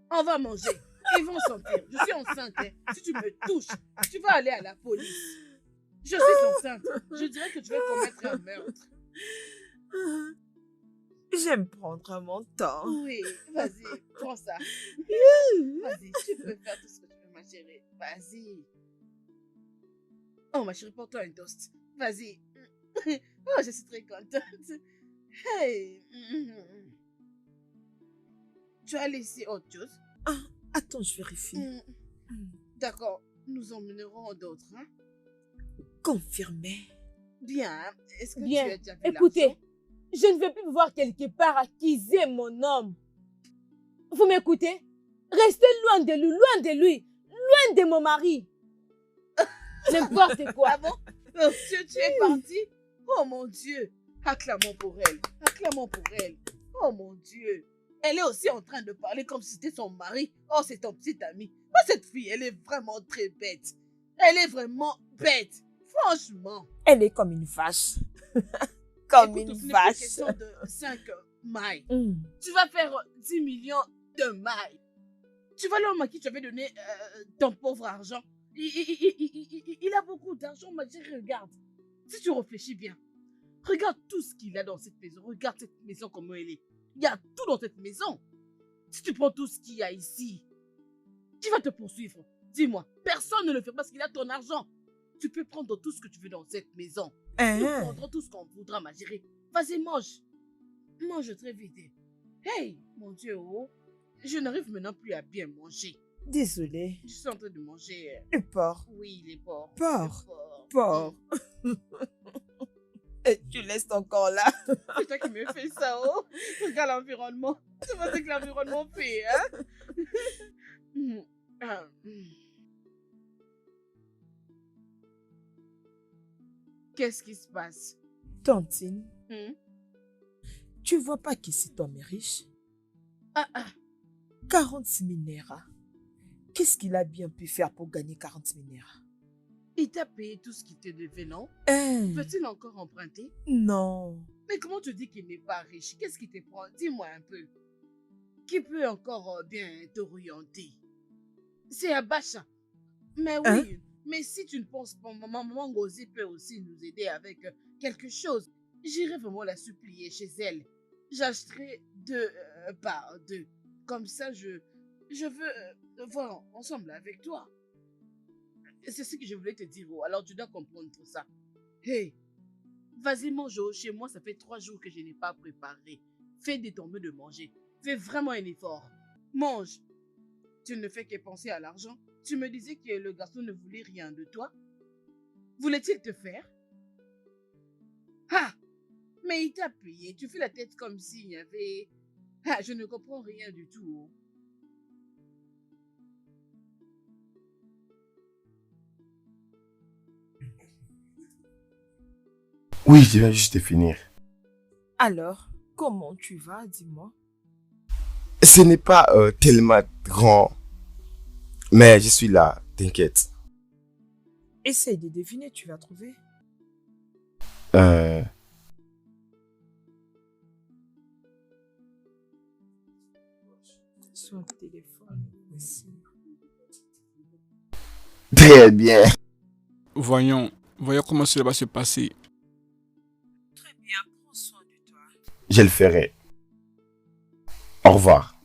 On va manger. Ils vont sentir. Je suis enceinte. Hein. Si tu me touches, tu vas aller à la police. Je suis enceinte. Je dirais que tu vas commettre un meurtre. J'aime prendre mon temps. Oui, vas-y, prends ça. Vas-y, tu peux faire tout ce que tu veux, ma chérie. Vas-y. Oh, ma chérie, porte-toi un toast. Vas-y. Oh, je suis très contente. Hey. Tu as laissé autre chose? Ah, attends, je vérifie. D'accord, nous emmènerons d'autres. Hein? Confirmé. Bien, est-ce que Bien. tu as déjà vu Écoutez, l'argent? je ne veux plus vous voir quelque part acquiser mon homme. Vous m'écoutez? Restez loin de lui, loin de mon mari. N'importe quoi. Ah bon? Oh, tu es parti? Oh mon Dieu! Acclamons pour elle. Acclamons pour elle. Oh mon Dieu! Elle est aussi en train de parler comme si c'était son mari. Oh, c'est ton petit ami. Oh, cette fille, elle est vraiment très bête. Elle est vraiment bête. Franchement. Elle est comme une vache. Comme Écoute, une ce n'est plus vache. question de 5 mailles. Hmm. Tu vas faire 10 millions de mailles. Tu vois l'homme à qui tu avais donné ton pauvre argent. Il a beaucoup d'argent, ma chérie, regarde. Si tu réfléchis bien, regarde tout ce qu'il a dans cette maison. Regarde cette maison comment elle est. Il y a tout dans cette maison. Si tu prends tout ce qu'il y a ici, qui va te poursuivre? Dis-moi, personne ne le fait parce qu'il a ton argent. Tu peux prendre tout ce que tu veux dans cette maison. Nous prendrons tout ce qu'on voudra, ma chérie. Vas-y, mange. Mange très vite. Hey, mon Dieu, oh. Je n'arrive maintenant plus à bien manger. Désolée. Je suis en train de manger. Le porc. Oui, les porcs. Porc. Les Porc. Et tu laisses ton corps là. C'est toi qui me fais ça, oh. Regarde l'environnement. Tu vois ce que l'environnement fait, hein? Qu'est-ce qui se passe? Tantine, Hmm? tu vois pas que cet homme est riche? Ah, ah. 46 000 naira. Qu'est-ce qu'il a bien pu faire pour gagner 40 000 naira? Il t'a payé tout ce qu'il te devait, non? Hein? Peut-il encore emprunter? Non. Mais comment tu dis qu'il n'est pas riche? Qu'est-ce qui te prend? Dis-moi un peu. Qui peut encore bien t'orienter? C'est Abacha. Mais oui, Hein? mais si tu ne penses pas, maman Ngozi peut aussi nous aider avec quelque chose. J'irai vraiment la supplier chez elle. J'achèterai 2 par 2. Comme ça, je veux voir ensemble avec toi. C'est ce que je voulais te dire. Oh. Alors tu dois comprendre tout ça. Hey, vas-y mange chez moi. Ça fait 3 jours que je n'ai pas préparé. Fais de ton mieux de manger. Fais vraiment un effort. Mange. Tu ne fais que penser à l'argent. Tu me disais que le garçon ne voulait rien de toi. Voulait-il te faire? Ah! Mais il t'a payé. Tu fais la tête comme s'il y avait... Ah, je ne comprends rien du tout. Oh. Oui, je viens juste de finir. Alors, comment tu vas, dis-moi? Ce n'est pas tellement grand, mais je suis là, t'inquiète. Essaye de deviner, tu vas trouver. Sur le téléphone aussi. Très bien. Voyons comment cela va se passer. Très bien, prends soin de toi. Je le ferai. Au revoir.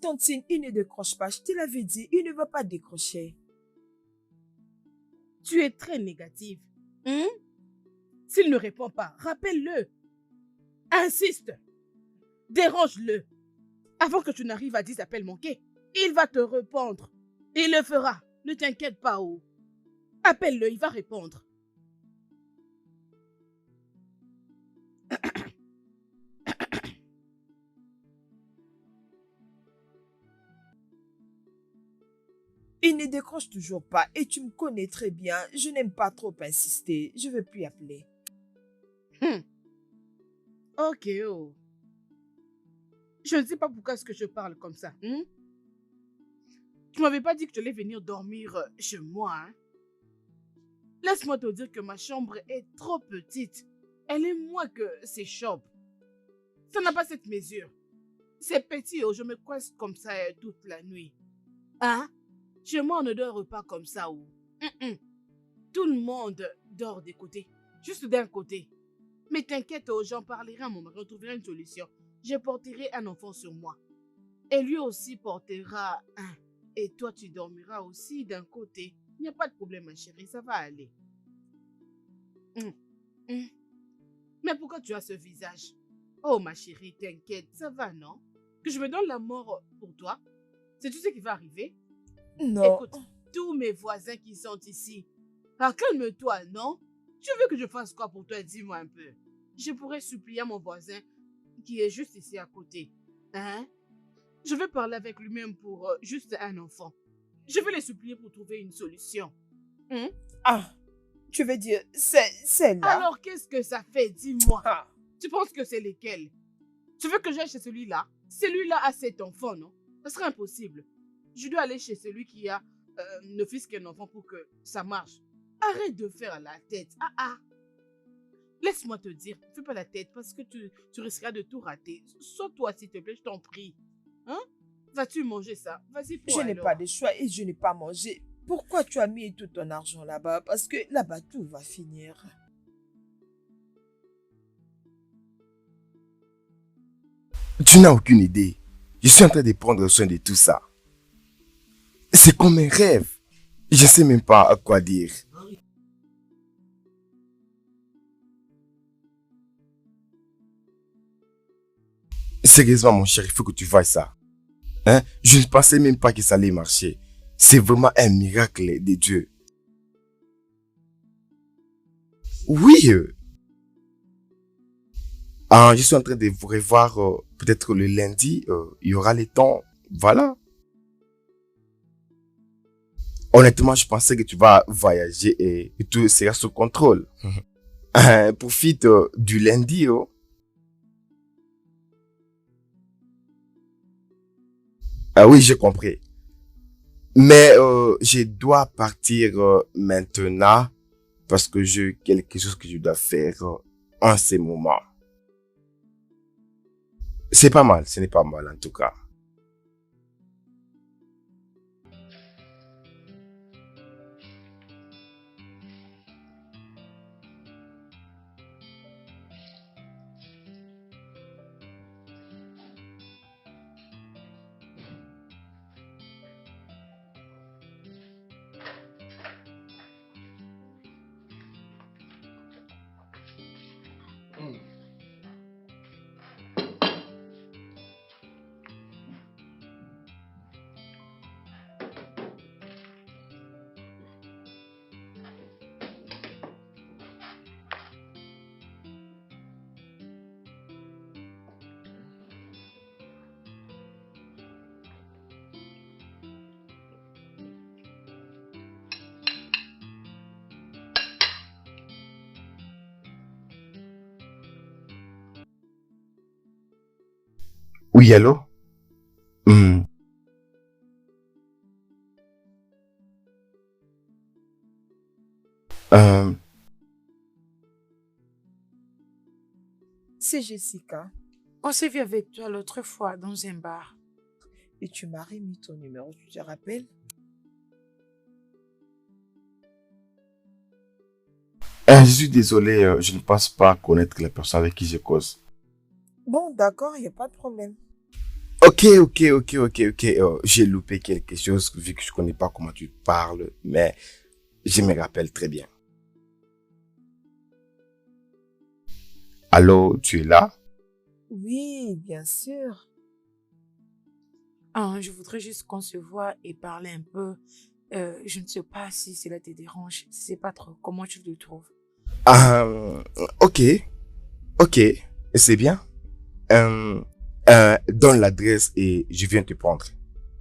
Tantine, il ne décroche pas. Je te l'avais dit, il ne va pas décrocher. Tu es très négative. Hein? S'il ne répond pas, rappelle-le. Insiste. Dérange-le. Avant que tu n'arrives à 10 appels manqués, il va te répondre. Il le fera. Ne t'inquiète pas, oh. Appelle-le, il va répondre. Il ne décroche toujours pas et tu me connais très bien. Je n'aime pas trop insister. Je ne veux plus appeler. Ok, oh. Je ne sais pas pourquoi est-ce que je parle comme ça. Hein? Tu m'avais pas dit que tu allais venir dormir chez moi. Hein? Laisse-moi te dire que ma chambre est trop petite. Elle est moins que ces chambres. Ça n'a pas cette mesure. C'est petit, oh, je me coince comme ça toute la nuit. Hein? Chez moi, on ne dort pas comme ça. Oh. Tout le monde dort des côtés. Juste d'un côté. Mais t'inquiète, j'en parlerai à mon mari, on trouvera une solution. Je porterai un enfant sur moi. Et lui aussi portera un. Et toi, tu dormiras aussi d'un côté. Il n'y a pas de problème, ma chérie, ça va aller. Mais pourquoi tu as ce visage? Oh, ma chérie, t'inquiète, ça va, non? Que je me donne la mort pour toi? Sais-tu ce qui va arriver? Non. Écoute, tous mes voisins qui sont ici. Ah, calme-toi, non? Tu veux que je fasse quoi pour toi? Dis-moi un peu. Je pourrais supplier à mon voisin qui est juste ici à côté. Hein? Je vais parler avec lui-même pour juste un enfant. Je vais les supplier pour trouver une solution. Ah, tu veux dire, c'est là. Alors, qu'est-ce que ça fait? Dis-moi. Ah. Tu penses que c'est lesquels? Tu veux que j'aille chez celui-là? Celui-là a 7 enfants, non? Ce serait impossible. Je dois aller chez celui qui a ne fils qu'un enfant pour que ça marche. Arrête de faire la tête. Laisse-moi te dire, fais pas la tête parce que tu risqueras de tout rater. Sois-toi, s'il te plaît, je t'en prie. Hein? Vas-tu manger ça? Vas-y, pour Je n'ai pas de choix et je n'ai pas mangé. Pourquoi tu as mis tout ton argent là-bas? Parce que là-bas, tout va finir. Tu n'as aucune idée. Je suis en train de prendre soin de tout ça. C'est comme un rêve. Je ne sais même pas à quoi dire. Sérieusement, mon cher, il faut que tu vois ça. Hein? Je ne pensais même pas que ça allait marcher. C'est vraiment un miracle de Dieu. Oui. Je suis en train de vous revoir peut-être le lundi. Il y aura le temps. Voilà. Honnêtement, je pensais que tu vas voyager et tout sera sous contrôle. Profite du lundi. Ah oui, j'ai compris. Mais je dois partir maintenant parce que j'ai quelque chose que je dois faire en ce moment. C'est pas mal, ce n'est pas mal en tout cas. Oui, allô? C'est Jessica. On s'est vu avec toi l'autre fois dans un bar. Et tu m'as remis ton numéro, tu te rappelles? Je suis désolé, je ne pense pas connaître la personne avec qui je cause. Bon, d'accord, il n'y a pas de problème. Ok. J'ai loupé quelque chose vu que je connais pas comment tu parles, mais je me rappelle très bien. Allô, tu es là? Oui, bien sûr. Je voudrais juste qu'on se voit et parler un peu. Je ne sais pas si cela te dérange. Je ne sais pas trop comment tu le trouves. Ok, c'est bien. Donne l'adresse et je viens te prendre.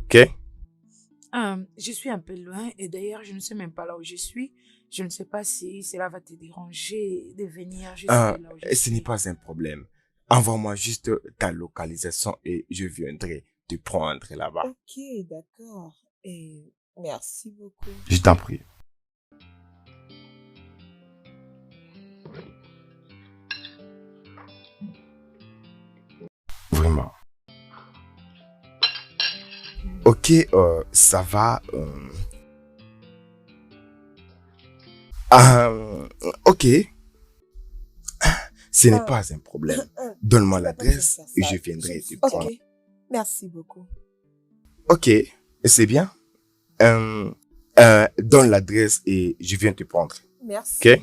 Ok? Je suis un peu loin et d'ailleurs, je ne sais même pas là où je suis. Je ne sais pas si cela va te déranger de venir jusqu'à là où je Ce suis. n'est pas un problème. Envoie-moi juste ta localisation et je viendrai te prendre là-bas. Ok, d'accord. Et merci beaucoup. Je t'en prie. Vraiment. Ok, ça va. Ok. Ce n'est Ah. pas un problème. Donne-moi Tu n'as pas besoin de l'adresse faire et ça. je viendrai te suis- prendre. Ok, merci beaucoup. Ok, c'est bien. Donne l'adresse et je viens te prendre. Merci. Ok?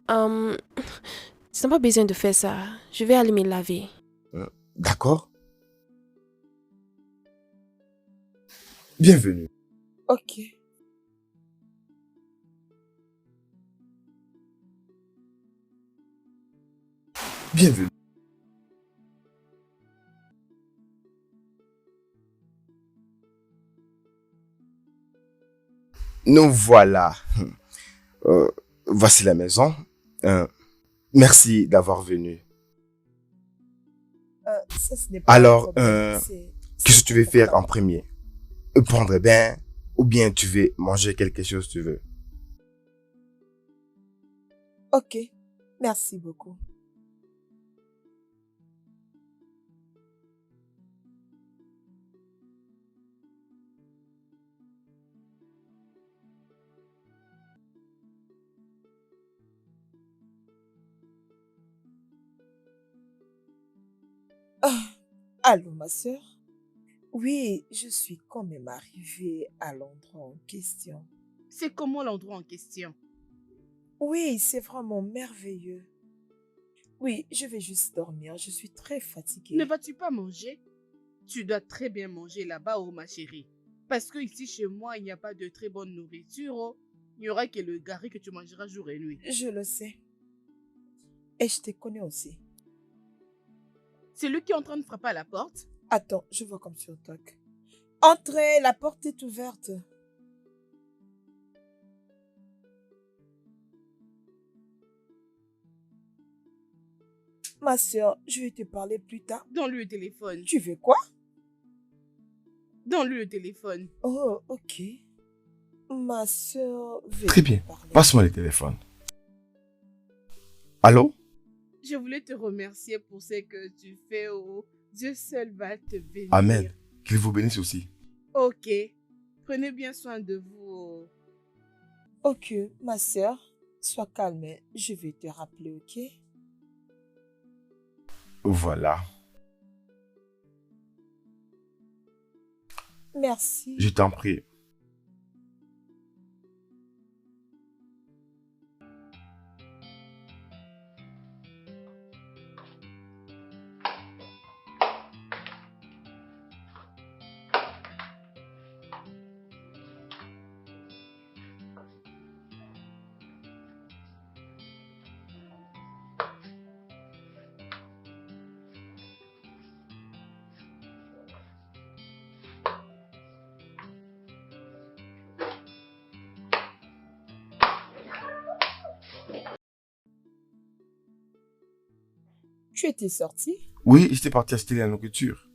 Tu n'as pas besoin de faire ça. Je vais aller me laver. D'accord? Bienvenue. Ok. Bienvenue. Nous voilà. Voici la maison. Merci d'avoir venu. Ça, ce n'est pas un Alors, problème. qu'est-ce que tu veux faire en premier? Prendre un bain ou bien tu veux manger quelque chose tu veux? Ok, merci beaucoup. Allô, ma sœur? Oui, je suis quand même arrivée à l'endroit en question. C'est comment l'endroit en question? Oui, c'est vraiment merveilleux. Oui, je vais juste dormir. Je suis très fatiguée. Ne vas-tu pas manger? Tu dois très bien manger là-bas, oh ma chérie. Parce que ici chez moi, il n'y a pas de très bonne nourriture. Oh. Il n'y aura que le gari que tu mangeras jour et nuit. Je le sais. Et je te connais aussi. C'est lui qui est en train de frapper à la porte. Attends, je vois comme sur toc. Entrez, la porte est ouverte. Ma sœur, je vais te parler plus tard. Donne-lui le téléphone. Tu veux quoi? Donne-lui le téléphone. Oh, ok. Ma sœur veut Très te bien. parler. Passe-moi le téléphone. Allô? Je voulais te remercier pour ce que tu fais. Oh. Dieu seul va te bénir. Amen. Qu'il vous bénisse aussi. Ok. Prenez bien soin de vous. Oh. Ok, ma sœur, sois calme. Je vais te rappeler, ok? Voilà. Merci. Je t'en prie. Tu étais sorti? Oui, j'étais parti acheter la nourriture.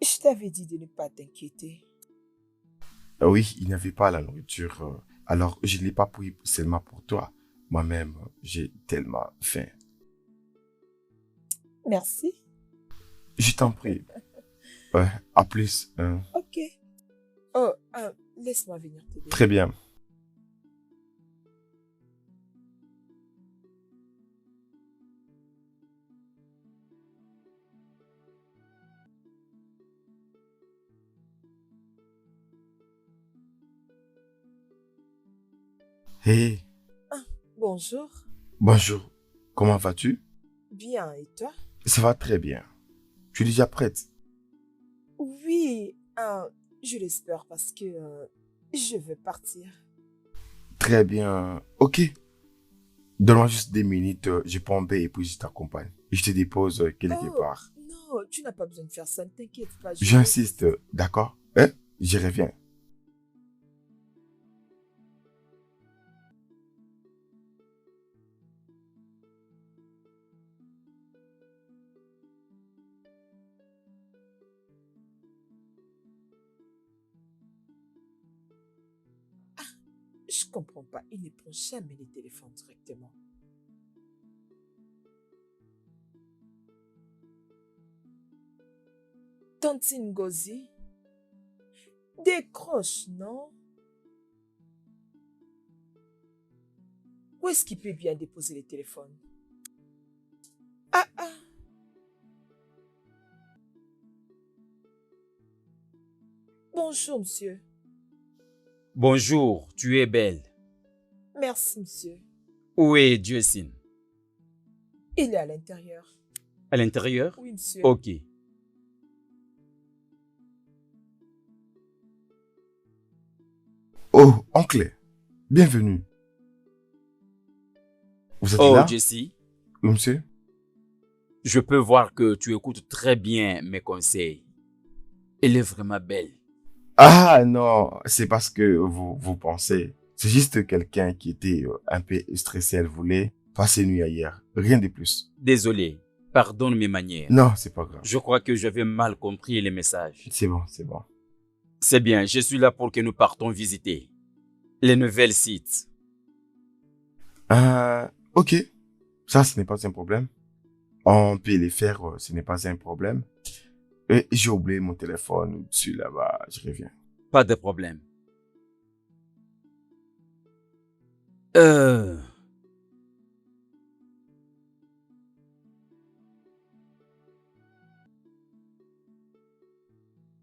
Je t'avais dit de ne pas t'inquiéter. Oui, il n'y avait pas la nourriture. Alors, je ne l'ai pas pris seulement pour toi. Moi-même, j'ai tellement faim. Merci. Je t'en prie. À plus. Ok. Oh, laisse-moi venir t'aider. Très bien. Hey, Bonjour. bonjour. Comment vas-tu? Bien, et toi? Ça va très bien. Tu es déjà prête? Oui, je l'espère parce que je veux partir. Très bien. Ok. Donne-moi juste 2 minutes. Je prends un bain et puis je t'accompagne. Je te dépose quelque Oh, part. non, tu n'as pas besoin de faire ça, ne t'inquiète pas. J'insiste, d'accord? Hein? Je reviens. Je comprends pas, il ne prend jamais les téléphones directement. Tante Ngozi, décroche, non? Où est-ce qu'il peut bien déposer les téléphones? Ah, ah. Bonjour, monsieur. Bonjour, tu es belle. Merci, monsieur. Où est Jessie? Il est à l'intérieur. À l'intérieur? Oui, monsieur. Ok. Oh, oncle, bienvenue. Vous êtes Oh, là? Jessie, Oui, monsieur? je peux voir que tu écoutes très bien mes conseils. Elle est vraiment belle. Ah non, c'est parce que vous pensez. C'est juste quelqu'un qui était un peu stressé, elle voulait passer une nuit ailleurs. Rien de plus. Désolé, pardonne mes manières. Non, c'est pas grave. Je crois que j'avais mal compris les messages. C'est bon, c'est bon. C'est bien, je suis là pour que nous partons visiter les nouvelles sites. Ok. Ça, ce n'est pas un problème. On peut les faire, ce n'est pas un problème. Et j'ai oublié mon téléphone au-dessus là-bas, je reviens. Pas de problème.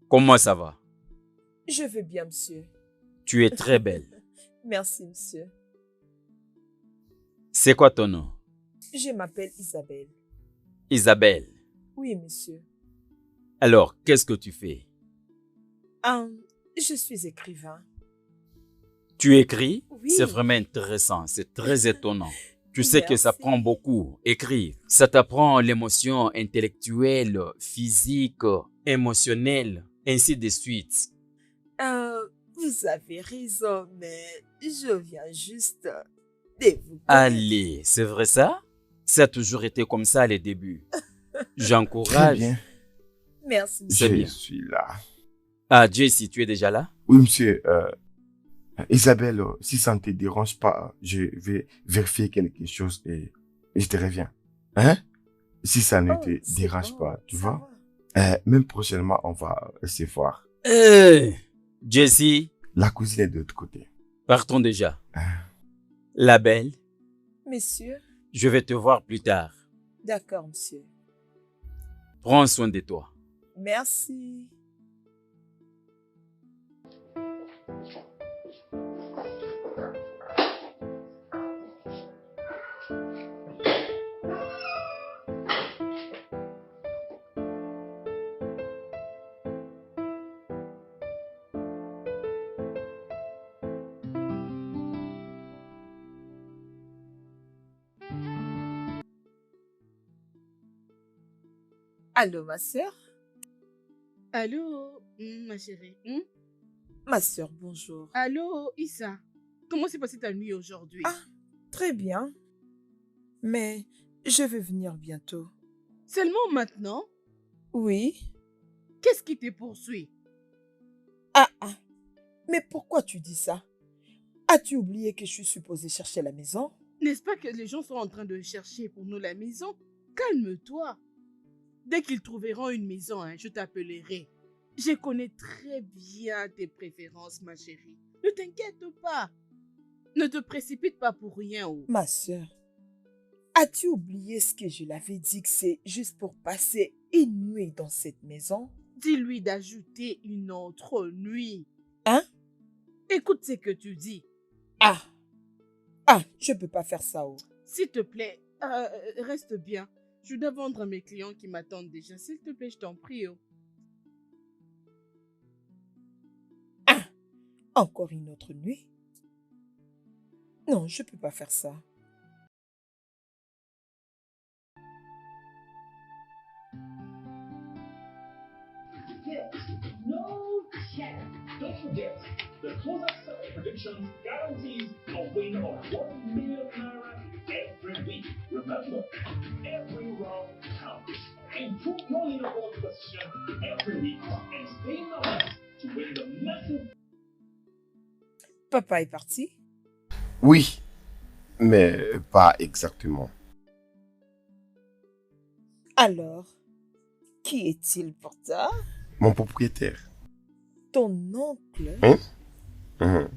Comment ça va? Je vais bien, monsieur. Tu es très belle. Merci, monsieur. C'est quoi ton nom? Je m'appelle Isabelle. Isabelle. Oui, monsieur. Alors, qu'est-ce que tu fais? Je suis écrivain. Tu écris? Oui. C'est vraiment intéressant, c'est très étonnant. Tu sais que ça Merci. prend beaucoup, écrire. Ça t'apprend l'émotion intellectuelle, physique, émotionnelle, ainsi de suite. Vous avez raison, mais je viens juste de vous connaître. Allez, c'est vrai ça? Ça a toujours été comme ça les débuts. Très J'encourage. bien. Merci, C'est monsieur. Je bien. suis là. Ah, Jessie, tu es déjà là? Oui, monsieur. Isabelle, si ça ne te dérange pas, je vais vérifier quelque chose et je te reviens. Hein? Si ça ne Oh, te c'est dérange bon, pas, tu ça vois? va. Même prochainement, on va se voir. Jessie, La cousine est de l'autre côté. partons déjà. La belle, Monsieur, je vais te voir plus tard. d'accord, monsieur. Prends soin de toi. Merci. Allô, ma sœur? Allô, ma chérie. Ma sœur, bonjour. Allô, Issa. Comment s'est passée ta nuit aujourd'hui? Ah, très bien. Mais je vais venir bientôt. Seulement maintenant? Oui? Qu'est-ce qui te poursuit? Ah, ah. Mais pourquoi tu dis ça? As-tu oublié que je suis supposée chercher la maison? N'est-ce pas que les gens sont en train de chercher pour nous la maison? Calme-toi. Dès qu'ils trouveront une maison, je t'appellerai. Je connais très bien tes préférences, ma chérie. Ne t'inquiète pas. Ne te précipite pas pour rien. Ma sœur, as-tu oublié ce que je l'avais dit que c'est juste pour passer une nuit dans cette maison? Dis-lui d'ajouter une autre nuit. Hein? Écoute ce que tu dis. Ah! Ah, je peux pas faire ça. S'il te plaît, reste bien. Je dois vendre à mes clients qui m'attendent déjà. S'il te plaît, je t'en prie. Ah! Encore une autre nuit? Non, je peux pas faire ça. No check. Don't forget, the closer seller predictions guarantees a win of 1 million naira every week. Remember, every round counts. Improve your leaderboard position every week and stay in the hunt to win the massive. Papa est parti? Oui, mais pas exactement. Alors, qui est-il pour toi? Mon propriétaire. Ton oncle? Hein?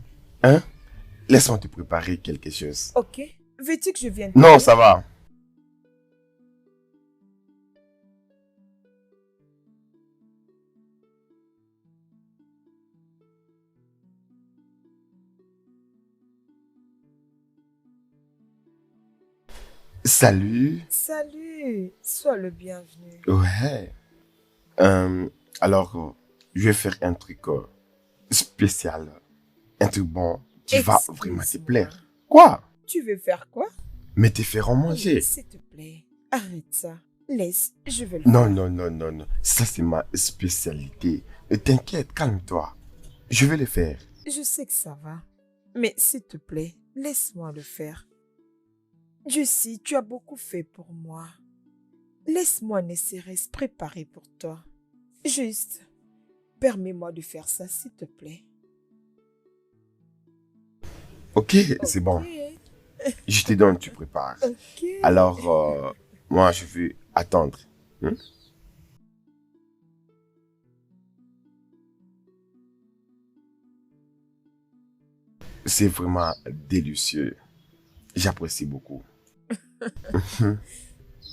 Hein? Laisse-moi te préparer quelque chose. Ok, Veux-tu que je vienne Non, t'aider? ça va. Salut. Salut, sois le bienvenu. Ouais. Alors, je vais faire un truc spécial. Un truc bon qui va vraiment te Excuse-moi. plaire. Quoi? Tu veux faire quoi? Mais te faire en manger. S'il te plaît, arrête ça. Laisse, je vais le Non, faire. non, non, non, non. Ça, c'est ma spécialité. T'inquiète, calme-toi. Je vais le faire. Je sais que ça va. Mais s'il te plaît, laisse-moi le faire. Dieu sait, tu as beaucoup fait pour moi. Laisse-moi ne serait-ce préparer pour toi. Juste, permets-moi de faire ça, s'il te plaît. Ok, c'est bon. Je te donne, tu prépares. Ok. Alors, moi, je vais attendre. Hein? C'est vraiment délicieux. J'apprécie beaucoup.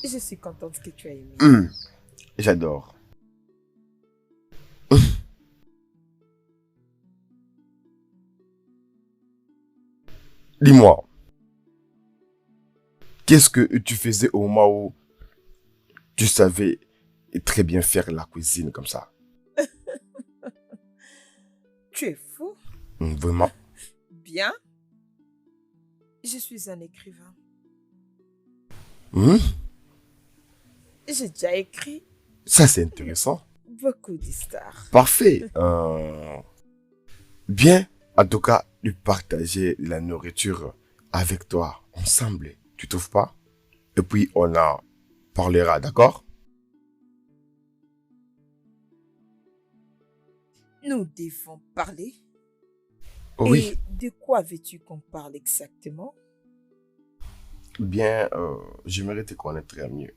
Je suis contente que tu aies aimé. J'adore. Dis-moi, qu'est-ce que tu faisais au moment où tu savais très bien faire la cuisine comme ça? Tu es fou? Vraiment? Bien. Je suis un écrivain. J'ai déjà écrit Ça, c'est intéressant. beaucoup d'histoires. Parfait. Bien, en tout cas, de partager la nourriture avec toi ensemble. Tu trouves pas? Et puis, on en parlera, d'accord? Nous devons parler. Oui. Et de quoi veux-tu qu'on parle exactement? Bien, j'aimerais te connaître mieux.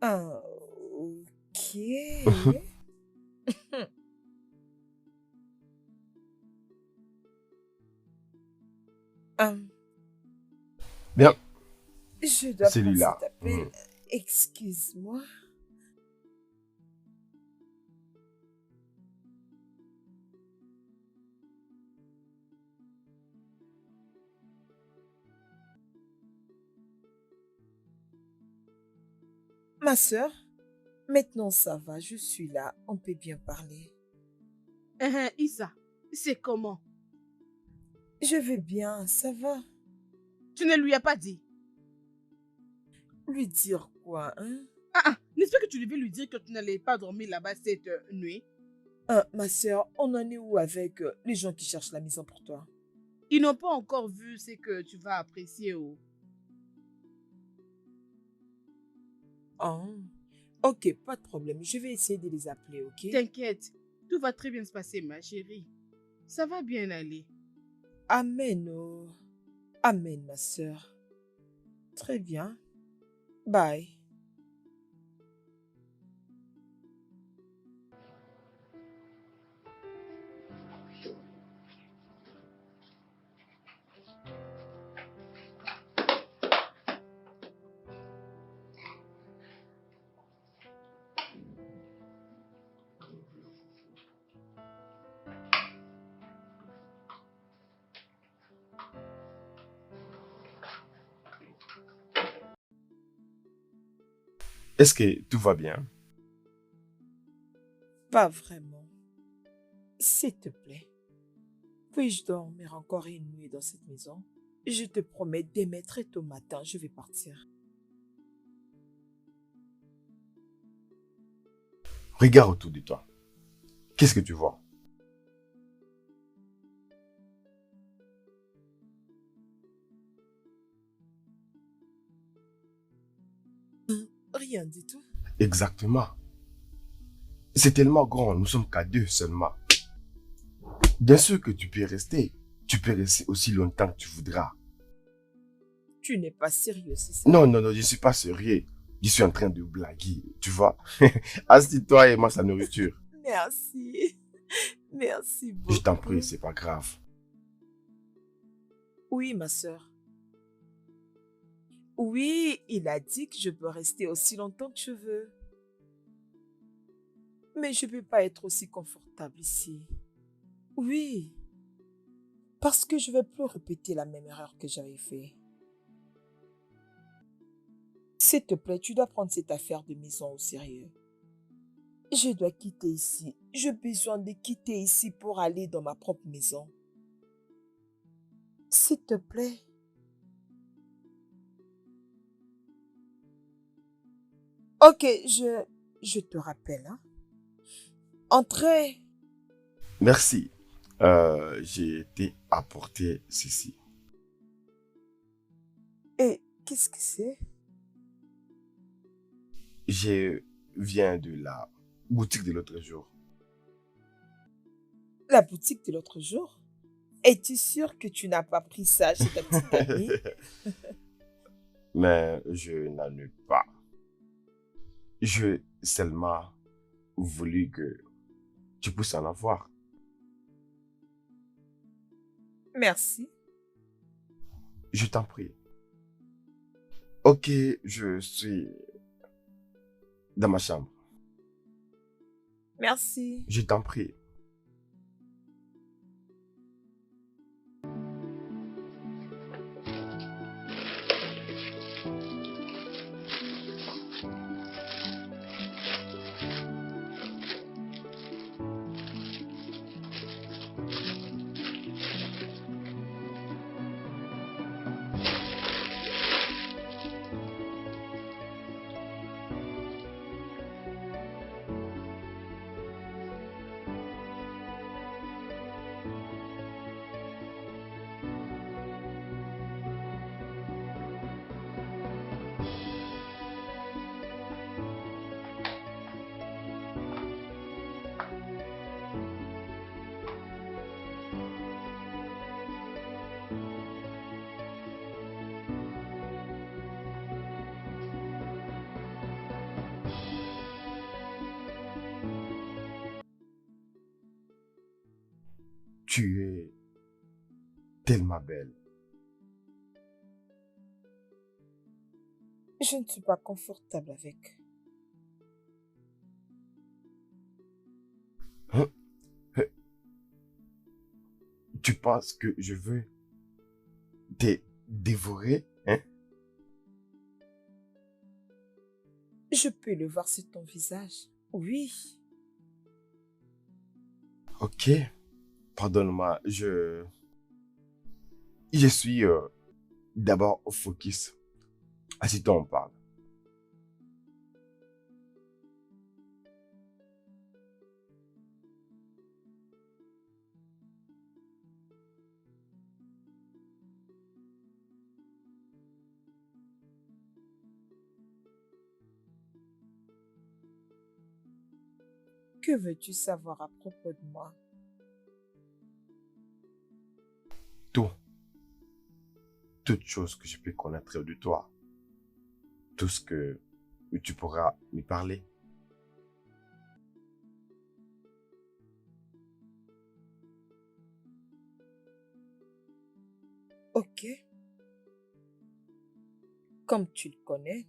Ah, ok. Bien. Je dois Celui-là. passer t'appeler. Excuse-moi. Ma sœur, maintenant ça va, je suis là, on peut bien parler. Issa, c'est comment? Je vais bien, ça va. Tu ne lui as pas dit? Lui dire quoi, hein? N'est-ce pas que tu devais lui dire que tu n'allais pas dormir là-bas cette nuit? Ma sœur, on en est où avec les gens qui cherchent la maison pour toi? Ils n'ont pas encore vu ce que tu vas apprécier. Oh. Ok, pas de problème. Je vais essayer de les appeler, ok? T'inquiète, tout va très bien se passer, ma chérie. Ça va bien aller. Amen, oh. Amen, ma sœur. Très bien. Bye. Est-ce que tout va bien? Pas vraiment. S'il te plaît, puis-je dormir encore une nuit dans cette maison? Je te promets, demain très tôt matin, je vais partir. Regarde autour de toi. Qu'est-ce que tu vois? Rien du tout. Exactement. C'est tellement grand, nous sommes qu'à deux seulement. Bien sûr que tu peux rester. Tu peux rester aussi longtemps que tu voudras. Tu n'es pas sérieux, c'est ça? Non, non, non, je ne suis pas sérieux. Je suis en train de blaguer, tu vois. Assis-toi et mange la nourriture. Merci. Merci beaucoup. Je t'en prie, c'est pas grave. Oui, ma sœur. Oui, il a dit que je peux rester aussi longtemps que je veux. Mais je ne peux pas être aussi confortable ici. Oui, parce que je ne vais plus répéter la même erreur que j'avais faite. S'il te plaît, tu dois prendre cette affaire de maison au sérieux. Je dois quitter ici. J'ai besoin de quitter ici pour aller dans ma propre maison. S'il te plaît. Ok, je te rappelle. Hein. Entrez. Merci. J'ai été apporter ceci. Et qu'est-ce que c'est? Je viens de la boutique de l'autre jour. La boutique de l'autre jour? Es-tu sûr que tu n'as pas pris ça chez ta petite amie? Mais je n'en ai pas. J'ai seulement voulu que tu puisses en avoir. Merci. Je t'en prie. Ok, je suis dans ma chambre. Merci. Je t'en prie. Tu es tellement belle. Je ne suis pas confortable avec. Hein? Tu penses que je veux te dévorer, hein? Je peux le voir sur ton visage. Oui. Ok. Pardonne-moi, je suis d'abord au focus. Assis-toi, on parle. Que veux-tu savoir à propos de moi? Tout. Toute chose que je peux connaître de toi. Tout ce que tu pourras me parler. Ok. Comme tu le connais,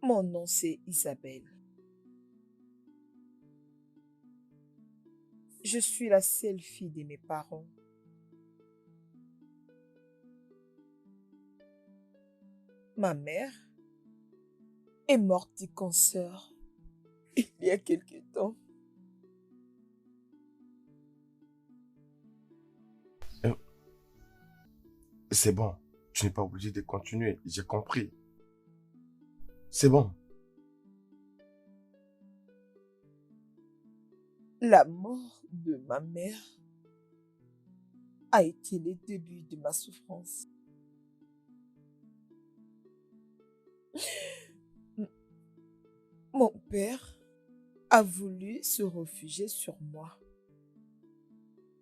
mon nom c'est Isabelle. Je suis la seule fille de mes parents. Ma mère est morte du cancer il y a quelque temps. C'est bon. Tu n'es pas obligé de continuer. J'ai compris. C'est bon. La mort de ma mère a été le début de ma souffrance. Mon père a voulu se réfugier sur moi.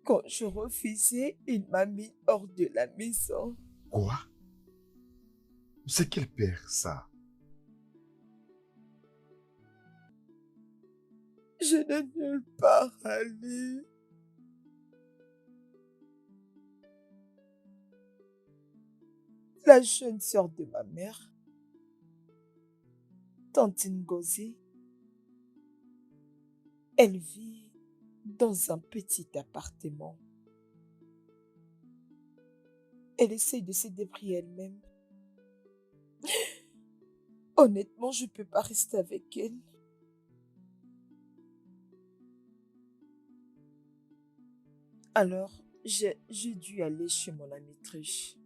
Quand je refusais, il m'a mis hors de la maison. Quoi? C'est quel père, ça? Je n'ai nulle part à aller. la jeune sœur de ma mère, Tante Ngozi, elle vit dans un petit appartement. Elle essaye de se débrouiller elle-même. Honnêtement, je ne peux pas rester avec elle. Alors, j'ai dû aller chez mon amie Trish.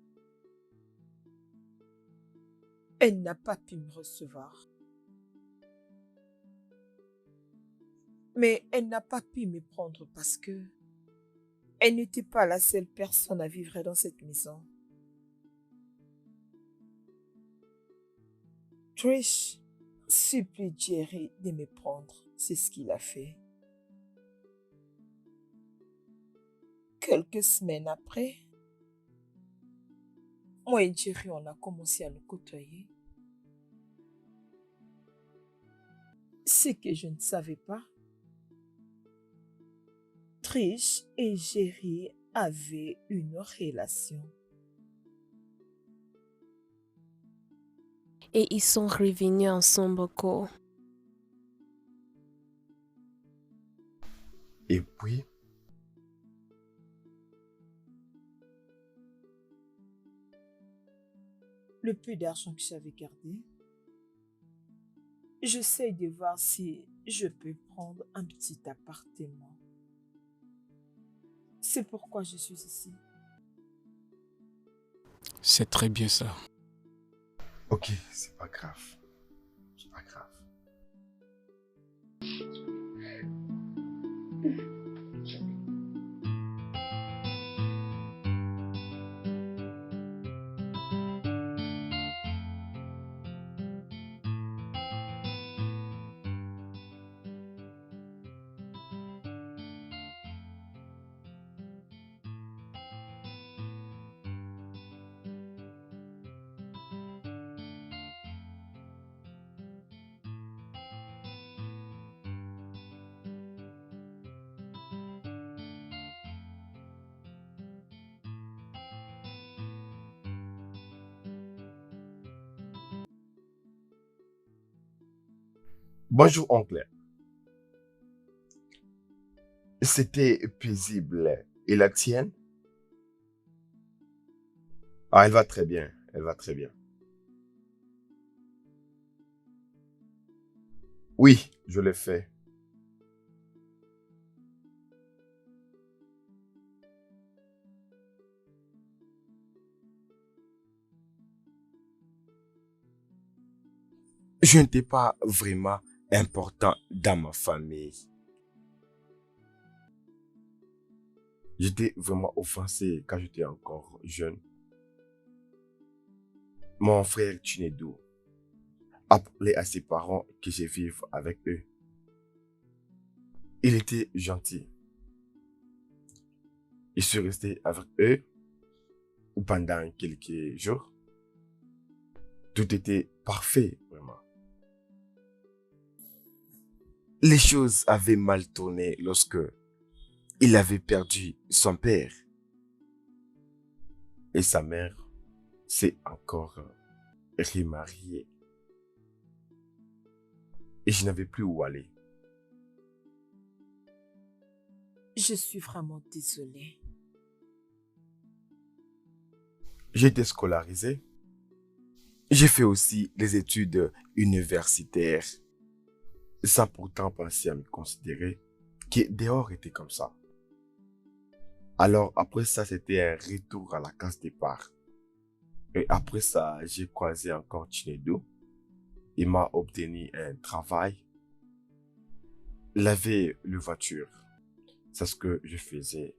Elle n'a pas pu me recevoir. Mais elle n'a pas pu me prendre parce que elle n'était pas la seule personne à vivre dans cette maison. Trish supplie Jerry de me prendre. C'est ce qu'il a fait. Quelques semaines après, moi et Jerry, on a commencé à nous côtoyer. Ce que je ne savais pas, Trish et Jerry avaient une relation. Et ils sont revenus ensemble encore. Et puis, Le peu d'argent que j'avais gardé, j'essaie de voir si je peux prendre un petit appartement. C'est pourquoi je suis ici. C'est très bien ça. ok, c'est pas grave. C'est pas grave. Bonjour, oncle. C'était paisible. Et la tienne? Ah, elle va très bien. Elle va très bien. Oui, je l'ai fait. Je n'étais pas vraiment important dans ma famille. J'étais vraiment offensé quand j'étais encore jeune. Mon frère Chinedu appelait à ses parents que je vive avec eux. Il était gentil. Je suis resté avec eux pendant quelques jours. Tout était parfait, vraiment. Les choses avaient mal tourné lorsque il avait perdu son père. Et sa mère s'est encore remariée. Et je n'avais plus où aller. Je suis vraiment désolée. J'ai été scolarisé. J'ai fait aussi des études universitaires, sans pourtant penser à me considérer que dehors était comme ça. Alors après ça, c'était un retour à la case départ. Et après ça, j'ai croisé encore Chinedu. Il m'a obtenu un travail. Laver les voitures. C'est ce que je faisais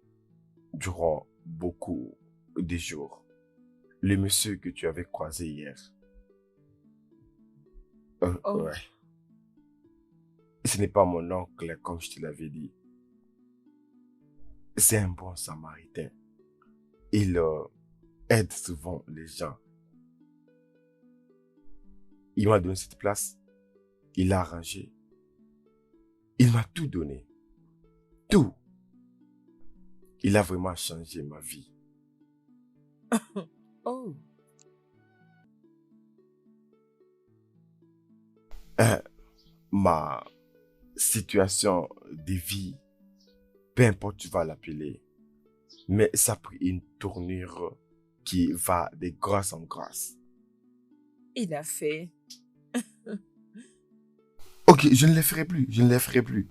durant beaucoup de jours. Le monsieur que tu avais croisé hier. Oh. Ouais. Ce n'est pas mon oncle, comme je te l'avais dit. C'est un bon samaritain. Il aide souvent les gens. Il m'a donné cette place. Il a arrangé. Il m'a tout donné. Tout. Il a vraiment changé ma vie. Oh. Ma situation de vie, peu importe tu vas l'appeler, mais ça a pris une tournure qui va de grâce en grâce. Il a fait. Ok, je ne les ferai plus, je ne les ferai plus.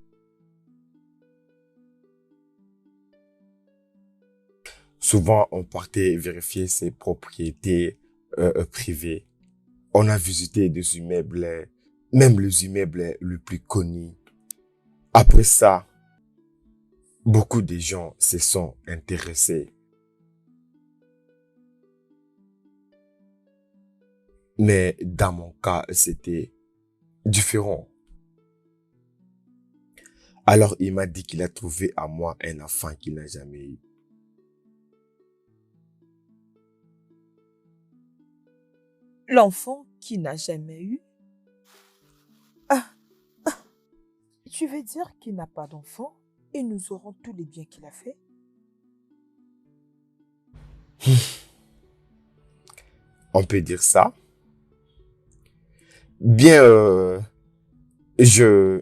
Souvent, on partait vérifier ses propriétés privées. On a visité des immeubles, même les immeubles les plus connus. Après ça, beaucoup de gens se sont intéressés. Mais dans mon cas, c'était différent. Alors, il m'a dit qu'il a trouvé à moi un enfant qu'il n'a jamais eu. L'enfant qui n'a jamais eu. Ah, tu veux dire qu'il n'a pas d'enfant et nous aurons tous les biens qu'il a fait? On peut dire ça. Bien, je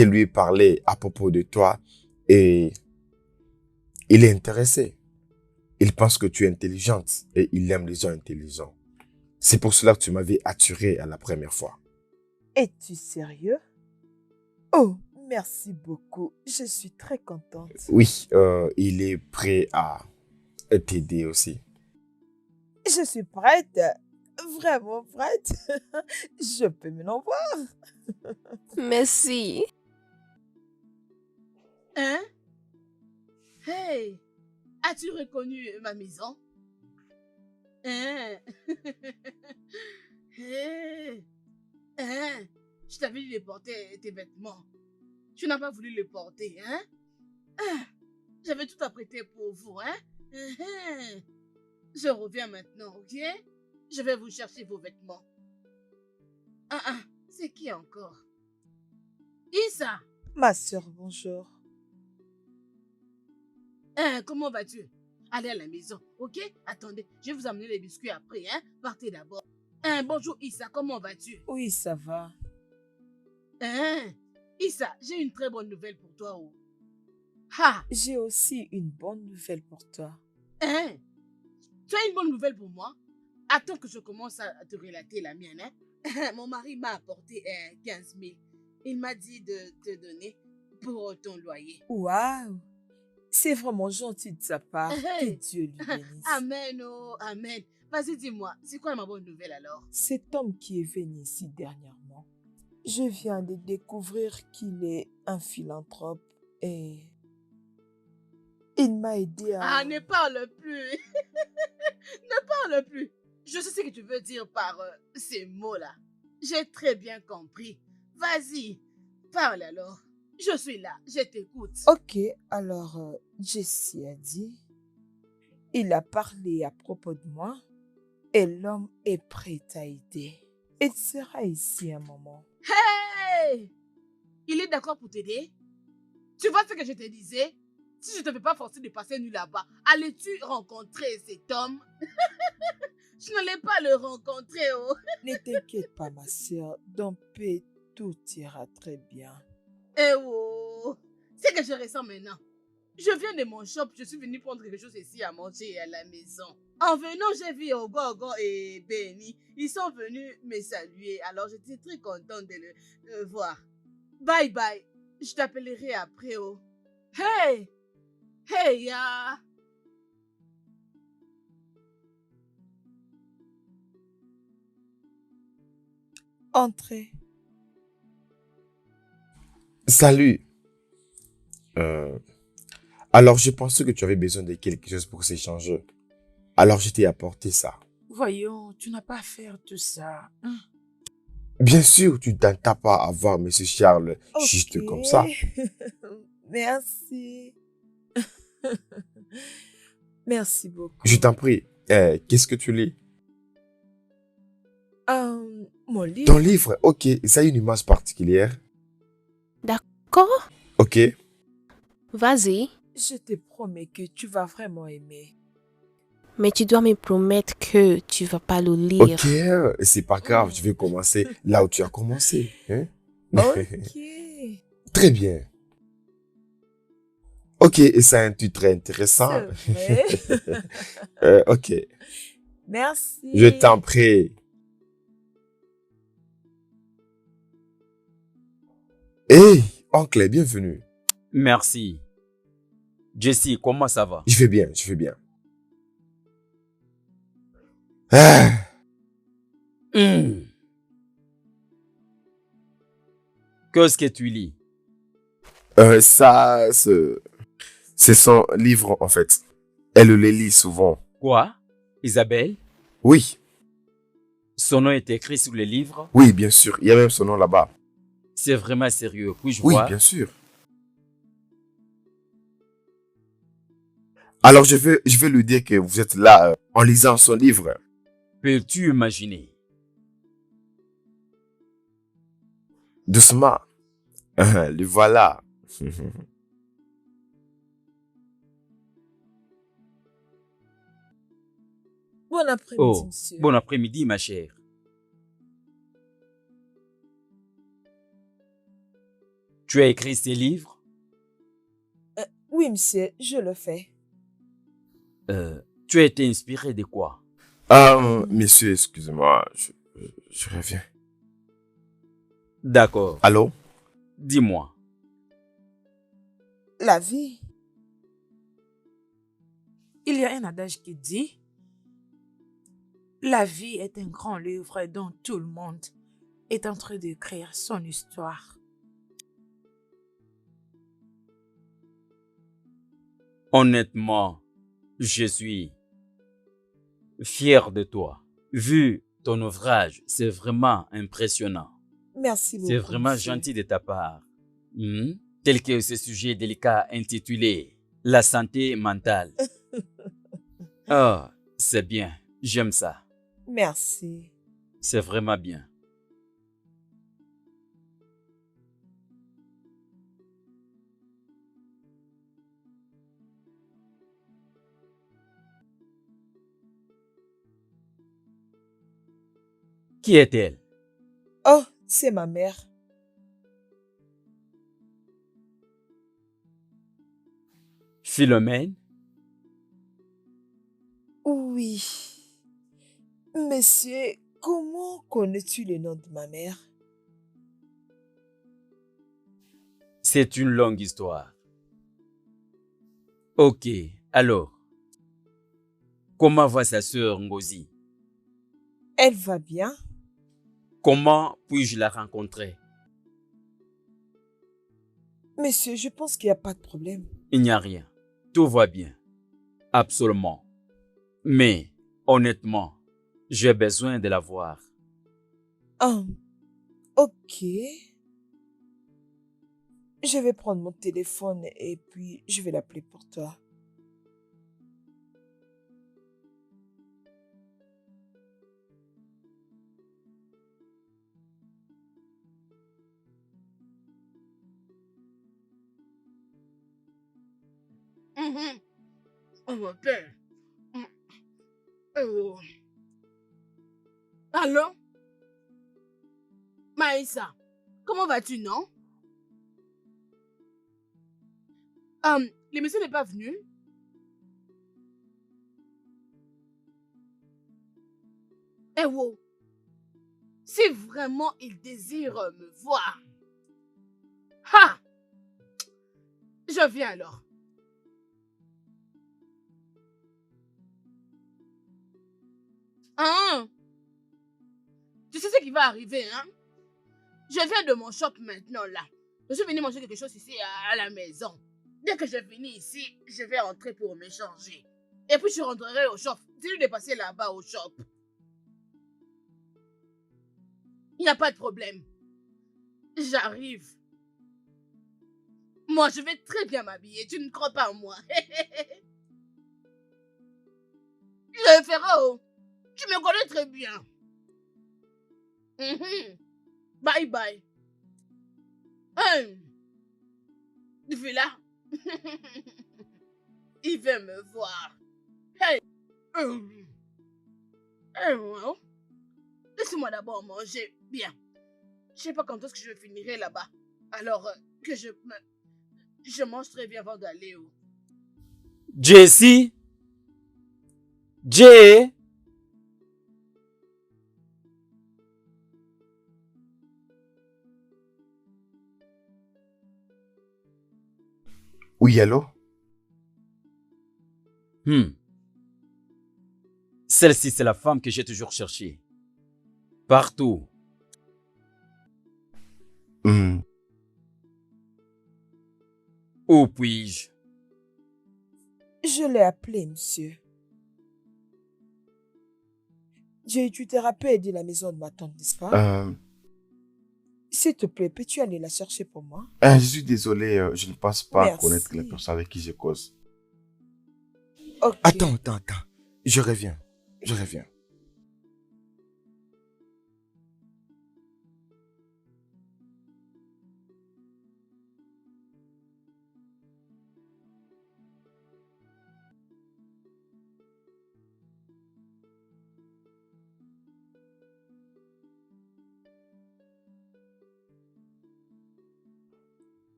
lui ai parlé à propos de toi et il est intéressé. Il pense que tu es intelligente et il aime les gens intelligents. C'est pour cela que tu m'avais attiré à la première fois. Es-tu sérieux? Oh, merci beaucoup. Je suis très contente. Oui, il est prêt à t'aider aussi. Je suis prête. Vraiment prête. Je peux me l'envoyer. Merci. Hein? Hey! As-tu reconnu ma maison? Hein? Hey! Hein? Je t'avais dit de porter tes vêtements. Tu n'as pas voulu les porter, hein? Hein? J'avais tout apprêté pour vous, hein? Hein? Je reviens maintenant, ok? Je vais vous chercher vos vêtements. C'est qui encore? Issa! Ma sœur, bonjour. Comment vas-tu? Allez à la maison, ok? Attendez, je vais vous amener les biscuits après, hein? Partez d'abord. Bonjour Issa, comment vas-tu? Oui, ça va. Issa, j'ai une très bonne nouvelle pour toi. Oh. Ha! J'ai aussi une bonne nouvelle pour toi. Tu as une bonne nouvelle pour moi? Attends que je commence à te relater la mienne, hein? Mon mari m'a apporté 15 000. Il m'a dit de te donner pour ton loyer. Waouh! C'est vraiment gentil de sa part. Que Dieu lui bénisse. Amen, oh, amen. Vas-y, dis-moi, c'est quoi ma bonne nouvelle alors? Cet homme qui est venu ici dernièrement, je viens de découvrir qu'il est un philanthrope et il m'a aidé à... Ah, ne parle plus. Ne parle plus. Je sais ce que tu veux dire par ces mots-là. J'ai très bien compris. Vas-y, parle alors. Je suis là, je t'écoute. Ok, alors Jessie a dit, il a parlé à propos de moi et l'homme est prêt à aider. Il sera ici un moment. Hey! Il est d'accord pour t'aider? Tu vois ce que je te disais? Si je ne te fais pas forcer de passer nuit là-bas, allais-tu rencontrer cet homme? Je n'allais pas le rencontrer, oh. Ne t'inquiète pas, ma soeur. Dans paix, tout ira très bien. Eh oh! C'est que je ressens maintenant. Je viens de mon shop, je suis venue prendre quelque chose ici à manger à la maison. En venant, j'ai vu Ogogo et Benny. Ils sont venus me saluer, alors j'étais très contente de le voir. Bye bye. Je t'appellerai après, oh. Hey! Hey, ya! Entrez. Salut. Alors, je pensais que tu avais besoin de quelque chose pour s'échanger. Alors, je t'ai apporté ça. Voyons, tu n'as pas à faire tout ça. Hein? Bien sûr, tu t'en tapes pas à voir M. Charles juste Ok. comme ça. Merci. Merci beaucoup. Je t'en prie. Qu'est-ce que tu lis? Mon livre. Ton livre, ok. Ça a une image particulière. D'accord? Ok. Vas-y. Je te promets que tu vas vraiment aimer. Mais tu dois me promettre que tu vas pas le lire. Ok, c'est pas grave, je vais commencer là où tu as commencé. Hein? Ok. Très bien. Ok, et c'est un titre très intéressant. C'est vrai. Ok, Merci. je t'en prie. Hey, oncle, bienvenue. Merci. Jesse, comment ça va? Je vais bien, je vais bien. Ah, Qu'est-ce que tu lis? ça, c'est son livre, en fait. Elle le lit souvent. Quoi? Isabelle? Oui, Son nom est écrit sur le livre? oui, bien sûr. Il y a même son nom là-bas. C'est vraiment sérieux. Puis-je Oui, voir? bien sûr. Alors, je vais lui dire que vous êtes là en lisant son livre. Peux-tu imaginer? Doucement. Le voilà. Bon après-midi, Oh, monsieur. bon après-midi, ma chère. Tu as écrit ces livres? Oui, monsieur, je le fais. Tu as été inspiré de quoi? Monsieur, excusez-moi, je reviens. D'accord. Allô? Dis-moi. La vie. Il y a un adage qui dit: la vie est un grand livre dont tout le monde est en train d'écrire son histoire. Honnêtement, je suis fier de toi. Vu ton ouvrage, c'est vraiment impressionnant. Merci beaucoup. C'est vraiment monsieur. gentil de ta part. Tel que ce sujet délicat intitulé La santé mentale. Oh, c'est bien. J'aime ça. Merci. C'est vraiment bien. Qui est-elle? Oh, c'est ma mère. Philomène? Oui. Monsieur, comment connais-tu le nom de ma mère? C'est une longue histoire. Ok, alors, comment va sa sœur Ngozi? Elle va bien? Comment puis-je la rencontrer? Monsieur, je pense qu'il n'y a pas de problème. Il n'y a rien. Tout va bien. Absolument. Mais, honnêtement, j'ai besoin de la voir. Ok. Je vais prendre mon téléphone et puis je vais l'appeler pour toi. Oh, mon père. Oh. Allô? Maïssa, comment vas-tu, non? Le monsieur n'est pas venu? Eh wow. Si vraiment il désire me voir. Ha! Je viens alors. Hein? Tu sais ce qui va arriver, hein? Je viens de mon shop maintenant, là. Je suis venu manger quelque chose ici à la maison. Dès que je finis ici, je vais entrer pour me changer. Et puis je rentrerai au shop. Dis-lui de passer là-bas au shop. Il n'y a pas de problème. J'arrive. Moi, je vais très bien m'habiller. Tu ne crois pas en moi. Je le ferai, oh. Tu me connais très bien. Bye bye. Tu es là? Il veut me voir. Hey. Ouais. Laissez-moi d'abord manger. Bien. Je sais pas quand est-ce que je finirai là-bas. Alors que je mange très bien avant d'aller où. Jessie? Jay? Oui, allô? Celle-ci, c'est la femme que j'ai toujours cherchée. Partout. Où puis-je? Je l'ai appelé, monsieur. Tu t'es rappelé de la maison de ma tante, n'est-ce pas? S'il te plaît, peux-tu aller la chercher pour moi? Je suis désolé, je ne pense pas Merci. connaître la personne avec qui je cause. Ok. Attends. Je reviens.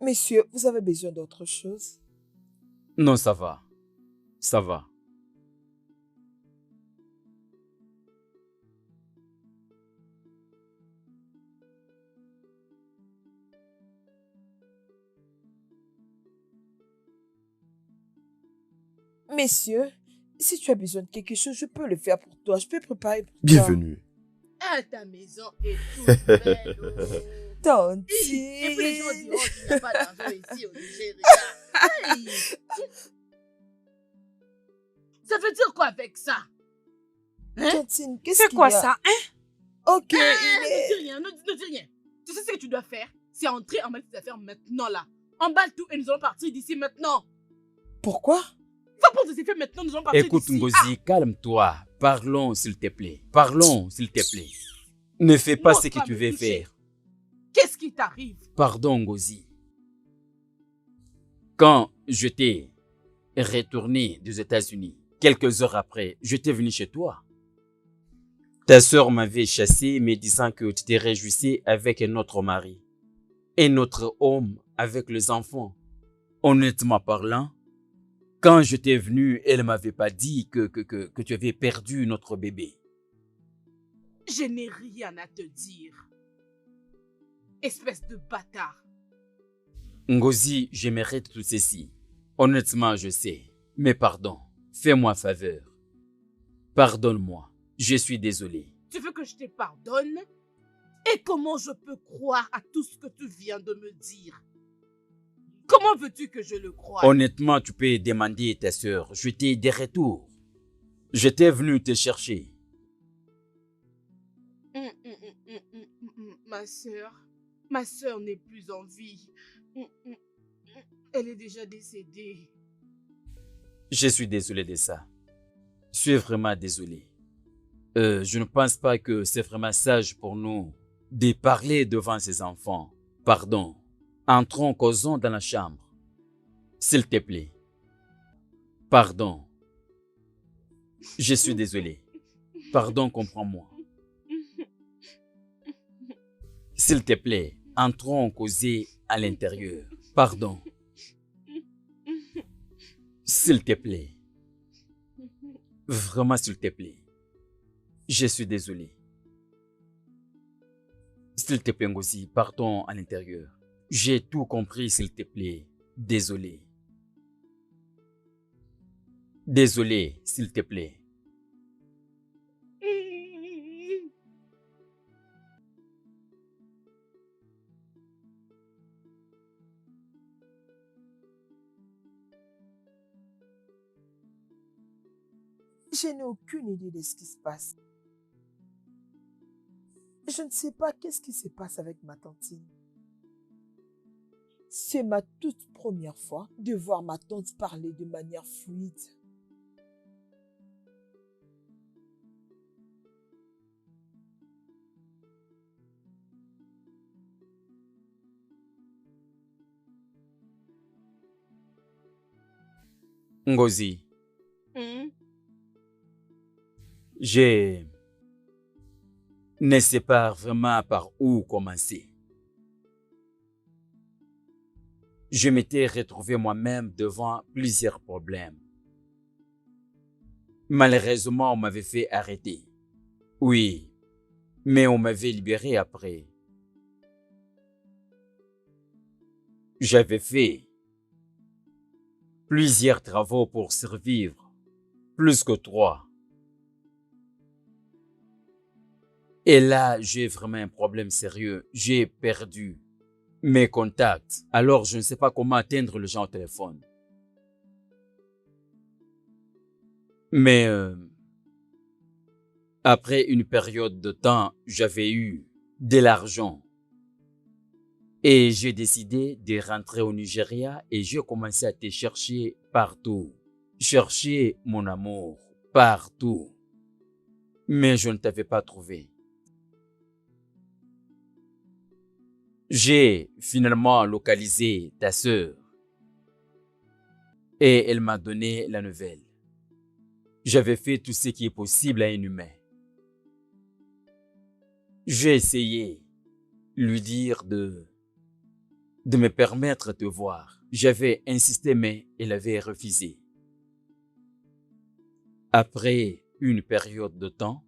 Monsieur, vous avez besoin d'autre chose? Non, ça va. Ça va. Monsieur, si tu as besoin de quelque chose, je peux le faire pour toi. Je peux préparer pour toi. Bienvenue. Ah, ta maison est toute belle. Tante. Et puis les gens diront qu'il n'y a pas d'argent ici au Nigeria. Hey. Ça veut dire quoi avec ça? Hein? Tantine, qu'est-ce C'est qu'il quoi y a? ça, hein? Ok, il est... Ne dis rien, ne dis rien. Tu sais ce que tu dois faire? C'est entrer, emballer tes affaires maintenant là. Emballe tout et nous allons partir d'ici maintenant. Pourquoi? Va prendre tes affaires maintenant, nous allons partir Écoute, d'ici. Ngozi, calme-toi. Parlons, s'il te plaît. Parlons, s'il te plaît. Ne fais pas Non, ce que pas tu me veux toucher. faire. Qu'est-ce qui t'arrive? Pardon, Ngozi. Quand je t'ai retourné des États-Unis, quelques heures après, je t'ai venu chez toi. Ta sœur m'avait chassé, me disant que tu t'es réjouissé avec un autre mari. Un autre homme avec les enfants. Honnêtement parlant, quand je t'ai venu, elle m'avait pas dit que tu avais perdu notre bébé. Je n'ai rien à te dire. Espèce de bâtard. Ngozi, je mérite tout ceci. Honnêtement, je sais. Mais pardon, fais-moi faveur. Pardonne-moi. Je suis désolé. Tu veux que je te pardonne? Et comment je peux croire à tout ce que tu viens de me dire? Comment veux-tu que je le croie? Honnêtement, tu peux demander à ta sœur. Je t'ai des retours. J'étais venu te chercher. Ma sœur n'est plus en vie. Elle est déjà décédée. Je suis désolé de ça. Je suis vraiment désolé. Je ne pense pas que c'est vraiment sage pour nous de parler devant ces enfants. Pardon. Entrons, causons dans la chambre. S'il te plaît. Pardon. Je suis désolé. Pardon, comprends-moi. S'il te plaît, entrons causer à l'intérieur. Pardon. S'il te plaît. Vraiment, s'il te plaît. Je suis désolé. S'il te plaît, Ngozi, partons à l'intérieur. J'ai tout compris, s'il te plaît. Désolé. Désolé, s'il te plaît. Je n'ai aucune idée de ce qui se passe. Je ne sais pas qu'est-ce qui se passe avec ma tantine. C'est ma toute première fois de voir ma tante parler de manière fluide. Ngozi, Je ne sais pas vraiment par où commencer. Je m'étais retrouvé moi-même devant plusieurs problèmes. Malheureusement, on m'avait fait arrêter. Oui, mais on m'avait libéré après. J'avais fait plusieurs travaux pour survivre, plus que 3. Et là, j'ai vraiment un problème sérieux. J'ai perdu mes contacts. Alors, je ne sais pas comment atteindre le gens au téléphone. Mais après une période de temps, j'avais eu de l'argent. Et j'ai décidé de rentrer au Nigeria et j'ai commencé à te chercher partout. Chercher mon amour partout. Mais je ne t'avais pas trouvé. J'ai finalement localisé ta sœur et elle m'a donné la nouvelle. J'avais fait tout ce qui est possible à un humain. J'ai essayé de lui dire de me permettre de te voir. J'avais insisté mais elle avait refusé. Après une période de temps,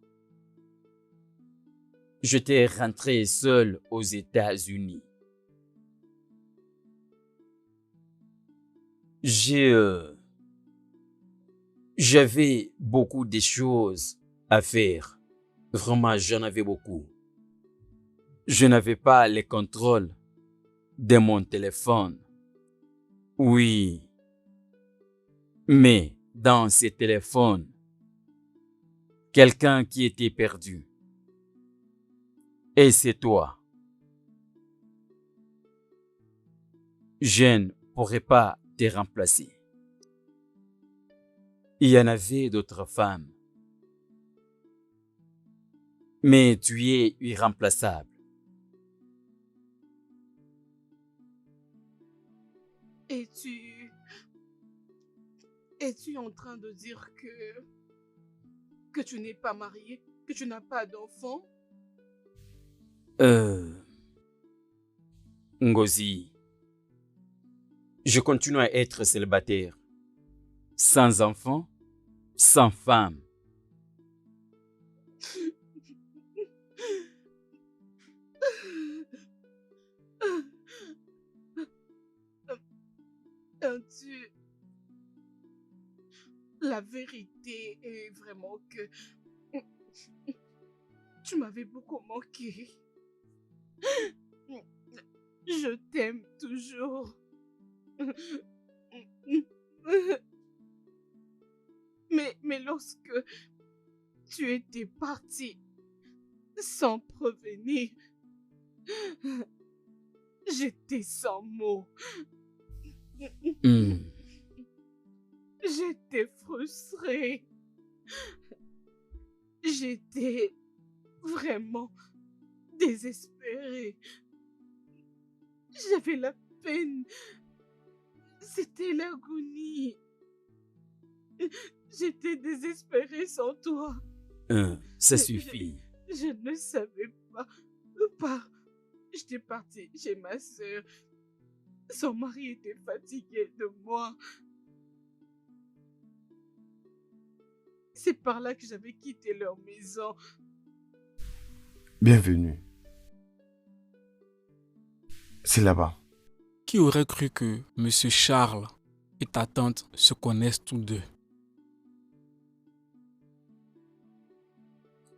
j'étais rentré seul aux États-Unis. J'avais beaucoup de choses à faire. Vraiment, j'en avais beaucoup. Je n'avais pas le contrôle de mon téléphone. Oui. Mais dans ce téléphone, quelqu'un qui était perdu. Et c'est toi. Je ne pourrais pas te remplacer. Il y en avait d'autres femmes. Mais tu es irremplaçable. Es-tu en train de dire que tu n'es pas marié, que tu n'as pas d'enfant? Ngozi, je continue à être célibataire, sans enfant, sans femme. La vérité est vraiment que tu m'avais beaucoup manqué. Je t'aime toujours. Mais lorsque tu étais parti sans prévenir, j'étais sans mots. J'étais frustrée. J'étais vraiment désespérée. J'avais la peine. C'était l'agonie. J'étais désespérée sans toi. Ça suffit. Je ne savais pas. J'étais partie chez ma sœur. Son mari était fatigué de moi. C'est par là que j'avais quitté leur maison. Bienvenue. C'est là-bas. Qui aurait cru que M. Charles et ta tante se connaissent tous deux?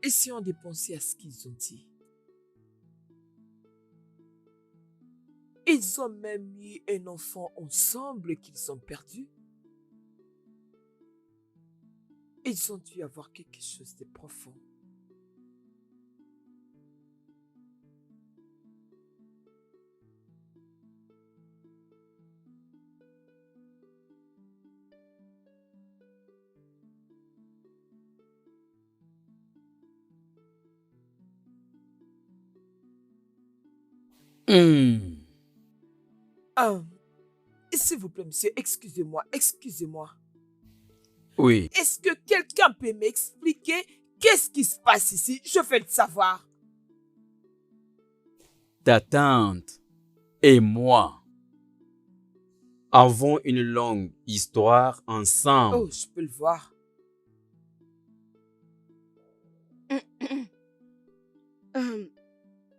Et si on dépensait à ce qu'ils ont dit? Ils ont même eu un enfant ensemble qu'ils ont perdu. Ils ont dû avoir quelque chose de profond. S'il vous plaît, monsieur, excusez-moi. Oui. Est-ce que quelqu'un peut m'expliquer Qu'est-ce qui se passe ici? Je veux le savoir. Ta tante et moi avons une longue histoire ensemble. Oh, je peux le voir.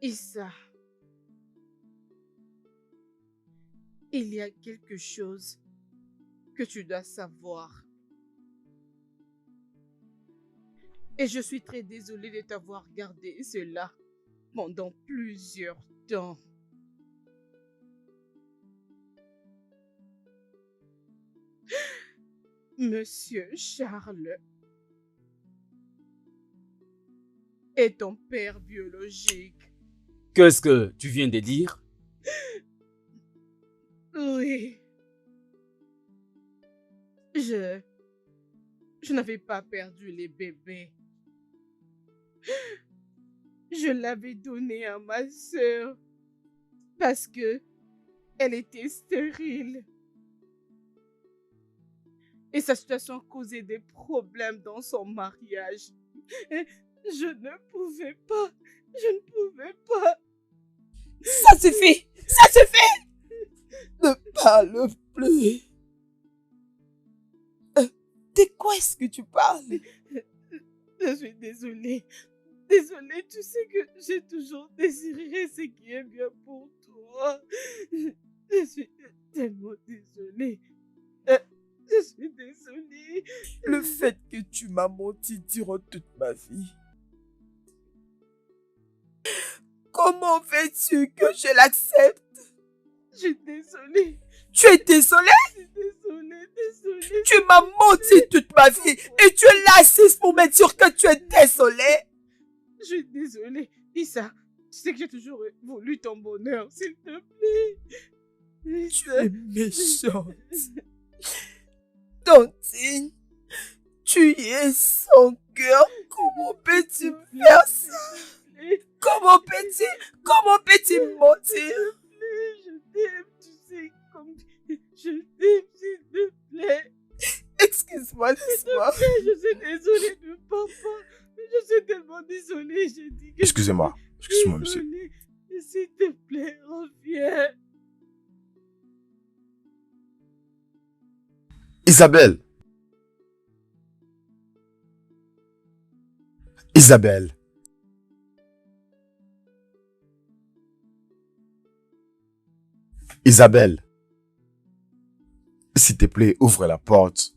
Issa, il y a quelque chose que tu dois savoir. Et je suis très désolée de t'avoir gardé cela pendant plusieurs temps. Monsieur Charles est ton père biologique. Qu'est-ce que tu viens de dire? Oui. Je n'avais pas perdu les bébés. Je l'avais donné à ma sœur parce que elle était stérile. Et sa situation causait des problèmes dans son mariage. Et je ne pouvais pas. Je ne pouvais pas. Ça suffit! Ça suffit! Ne parle plus. De quoi est-ce que tu parles? Je suis désolée. Désolée, tu sais que j'ai toujours désiré ce qui est bien pour toi. Je suis tellement désolée. Je suis désolée. Le fait que tu m'as menti durant toute ma vie. Comment veux-tu que je l'accepte? Je suis désolée. Tu es désolée? Je suis désolée. Tu m'as menti toute ma vie et tu es là assise pour me dire que tu es désolée. Je suis désolée. Issa, tu sais que j'ai toujours voulu ton bonheur, s'il te plaît. Tu es méchante. Tantine, tu es sans cœur. Comment peux-tu me faire ça? Comment peux-tu me mentir? Je t'aime, tu sais, comme je t'aime, s'il te plaît. Excuse-moi, laisse-moi. Je suis désolée de papa. Je suis tellement désolée, j'ai dit que... Excusez-moi, monsieur. S'il te plaît, reviens. Isabelle. Isabelle. Isabelle. S'il te plaît, ouvre la porte.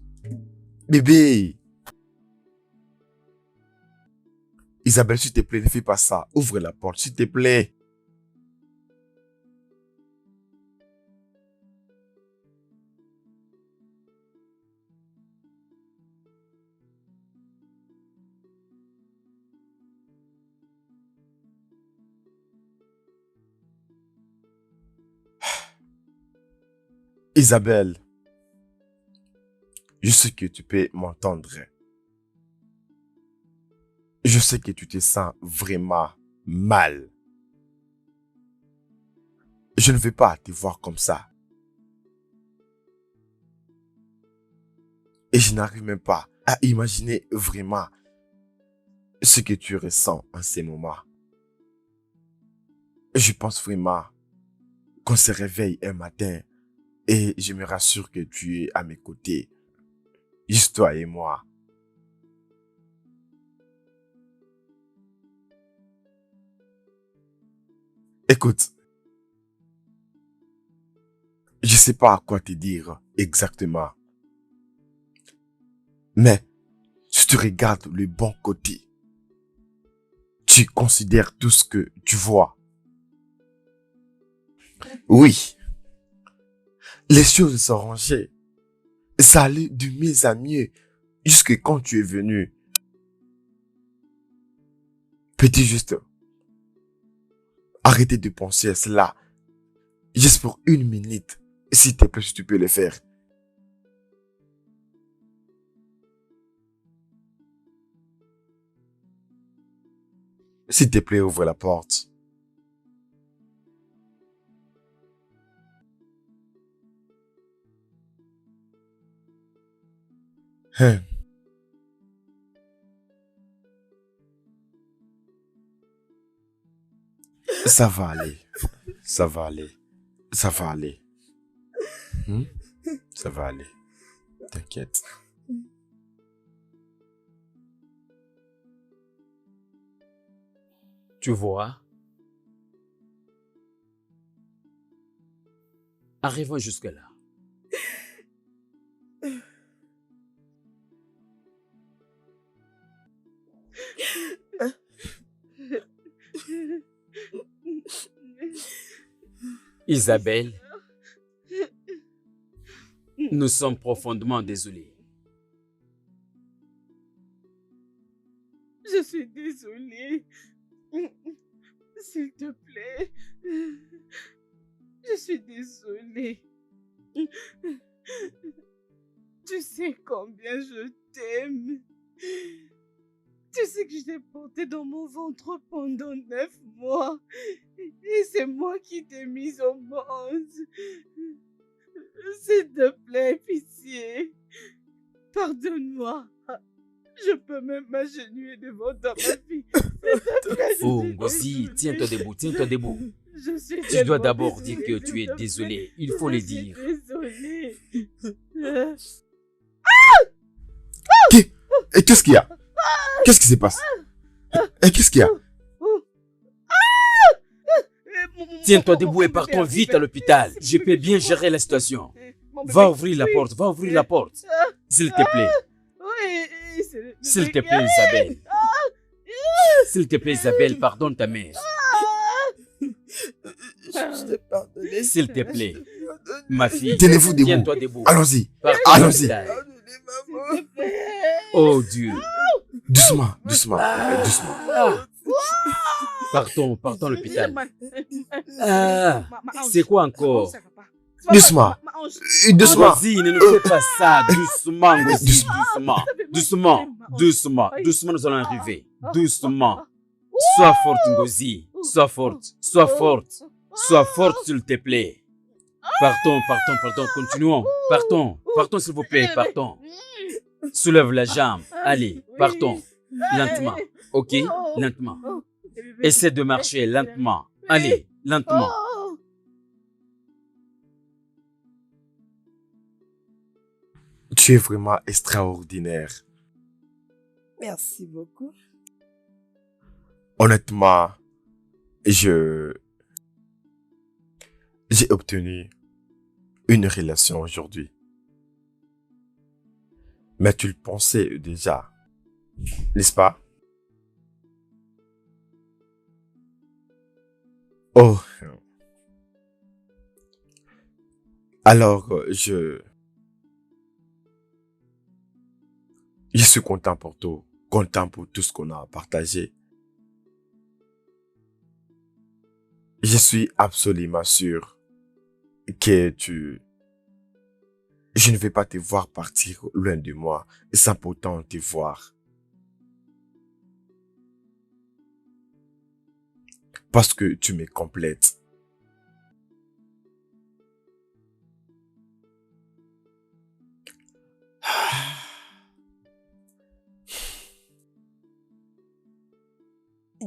Bébé. Isabelle, s'il te plaît, ne fais pas ça. Ouvre la porte, s'il te plaît. Isabelle, je sais que tu peux m'entendre. Je sais que tu te sens vraiment mal. Je ne veux pas te voir comme ça. Et je n'arrive même pas à imaginer vraiment ce que tu ressens en ces moments. Je pense vraiment qu'on se réveille un matin et je me rassure que tu es à mes côtés. Juste toi et moi. Écoute, je sais pas à quoi te dire exactement. Mais si tu regardes le bon côté, tu considères tout ce que tu vois. Oui, les choses sont rangées. Ça allait de mieux en mieux jusque quand tu es venu. Peux-tu juste arrêter de penser à cela juste pour une minute, s'il te plaît, si tu peux le faire. S'il te plaît, ouvre la porte. Hein. Ça va aller. Ça va aller. Ça va aller. Ça va aller. T'inquiète. Tu vois? Arrivons jusque-là. Isabelle, nous sommes profondément désolés. Je suis désolée. S'il te plaît. Je suis désolée. Tu sais combien je t'aime. Tu sais que je t'ai porté dans mon ventre pendant 9 mois. Et c'est moi qui t'ai mise au monde. S'il te plaît, pitié. Pardonne-moi. Je peux même m'agenouiller devant ta fille. Oh, Ngozi, tiens-toi debout, tiens-toi debout. Tu dois d'abord dire que tu es désolé. Il faut le dire. Désolée. Et qu'est-ce qu'il y a? Qu'est-ce qui se passe? Et qu'est-ce qu'il y a? Tiens-toi debout et partons vite à l'hôpital. Je peux bien gérer la situation. Va ouvrir la porte, va ouvrir la porte. S'il te plaît. S'il te plaît, Isabelle. S'il te plaît, Isabelle, pardonne ta mère. Je t'ai pardonné. S'il te plaît. Ma fille, Tenez-vous debout. tiens-toi debout. Allons-y. Partons Allons-y. à l'hôpital. Oh Dieu. Doucement, doucement, doucement. Partons à l'hôpital. Ah, c'est quoi encore? Doucement. Doucement. Vas-y, ne nous fais pas ça. Doucement, Ngozi, doucement. Doucement, doucement, doucement, nous allons arriver. Doucement. Sois forte, Ngozi. Sois forte, sois forte. Sois forte, s'il te plaît. Partons, continuons. Partons, s'il vous plaît, partons. Soulève la jambe. Allez, partons. Lentement, ok? Lentement. Essaie de marcher lentement. Allez, lentement. Tu es vraiment extraordinaire. Merci beaucoup. Honnêtement, j'ai obtenu une relation aujourd'hui. Mais tu le pensais déjà, n'est-ce pas? Oh. Alors, je suis content pour tout, content pour tout ce qu'on a partagé. Je suis absolument sûr que je ne vais pas te voir partir loin de moi sans pourtant te voir. Parce que tu me complètes.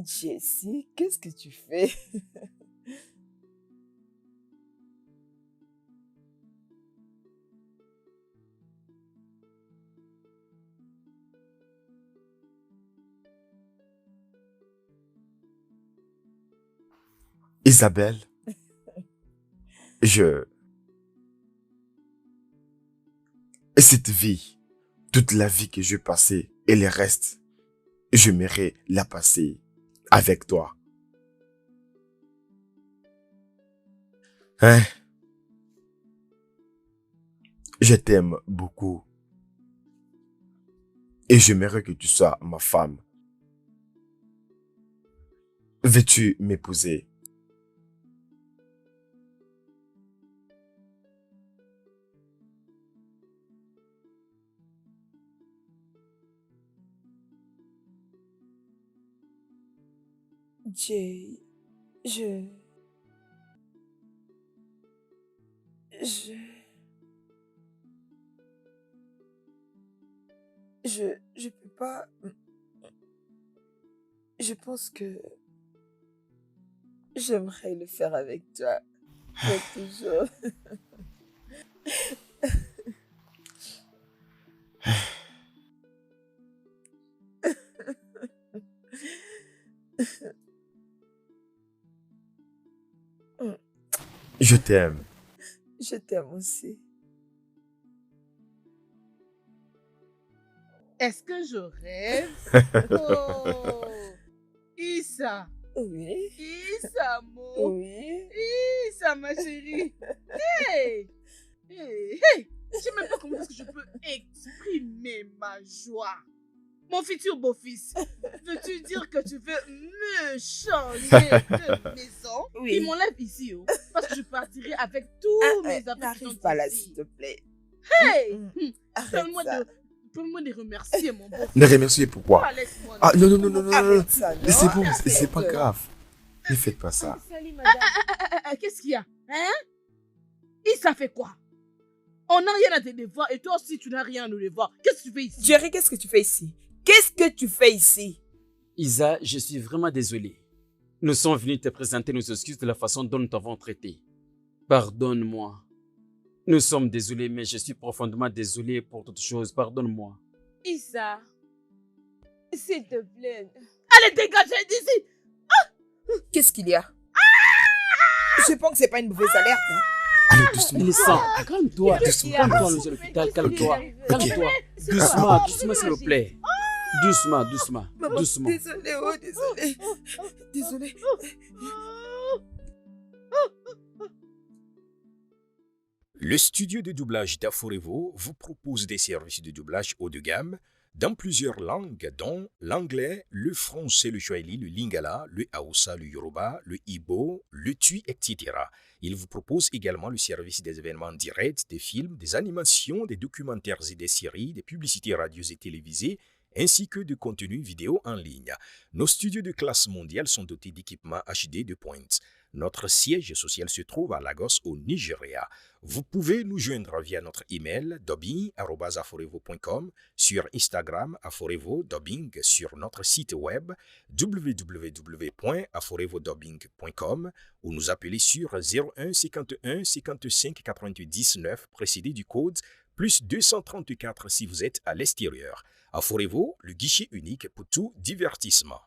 Jessie, qu'est-ce que tu fais? Isabelle, cette vie, toute la vie que je passais et le reste, j'aimerais la passer avec toi. Hein? Je t'aime beaucoup. Et j'aimerais que tu sois ma femme. Veux-tu m'épouser? Jay, je peux pas. Je pense que J'aimerais le faire avec toi. Mais toujours. Je t'aime. Je t'aime aussi. Est-ce que je rêve? Oh, Issa, Oui. Issa, mon. Oui. Issa, ma chérie. Hey, hey, hey. Je sais même pas comment est-ce que je peux exprimer ma joie. Mon futur beau-fils, veux-tu dire que tu veux me changer de maison? Oui. Ils m'enlèvent ici, oh, parce que je partirai avec tous mes affaires. N'arrive pas là, s'il te plaît. Hey! Arrête Donne-moi ça. Donne-moi de remercier mon beau-fils. Ne remerciez pourquoi? Ah, laisse-moi. Ah non, non, non, non, non, non. Arrête ça, non. Mais c'est bon, Arrête. c'est pas grave. Ne faites pas ça. Salut, madame. Qu'est-ce qu'il y a? Hein? Et ça fait quoi? On n'a rien à te devoir et toi aussi tu n'as rien à nous devoir. Qu'est-ce que tu fais ici? Jerry, qu'est-ce que tu fais ici? Qu'est-ce que tu fais ici? Isa, je suis vraiment désolé. Nous sommes venus te présenter nos excuses de la façon dont nous t'avons traité. Pardonne-moi. Nous sommes désolés, mais je suis profondément désolé pour toute chose. Pardonne-moi. Issa, s'il te plaît. Allez, dégagez d'ici! Qu'est-ce qu'il y a? Je pense que c'est pas une mauvaise alerte. Hein? Allez, doucement. Il est sang. Calme-toi. Doucement. Calme-toi, nous à l'hôpital. Calme-toi. Calme-toi. Doucement, doucement, s'il vous plaît. Doucement, doucement, Maman, doucement. désolé, oh, désolé. Désolé. Le studio de doublage d'Aforevo vous propose des services de doublage haut de gamme dans plusieurs langues, dont l'anglais, le français, le swahili, le lingala, le hausa, le yoruba, le igbo, le tui, etc. Il vous propose également le service des événements directs, des films, des animations, des documentaires et des séries, des publicités radio et télévisées, ainsi que de contenus vidéo en ligne. Nos studios de classe mondiale sont dotés d'équipements HD de pointe. Notre siège social se trouve à Lagos, au Nigeria. Vous pouvez nous joindre via notre email dubbing@aforevo.com, sur Instagram Aforevo Dubbing, sur notre site web www.aforevodubbing.com ou nous appeler sur 01 51 55 88 19 précédé du code plus 234 si vous êtes à l'extérieur. Aforevo, le guichet unique pour tout divertissement.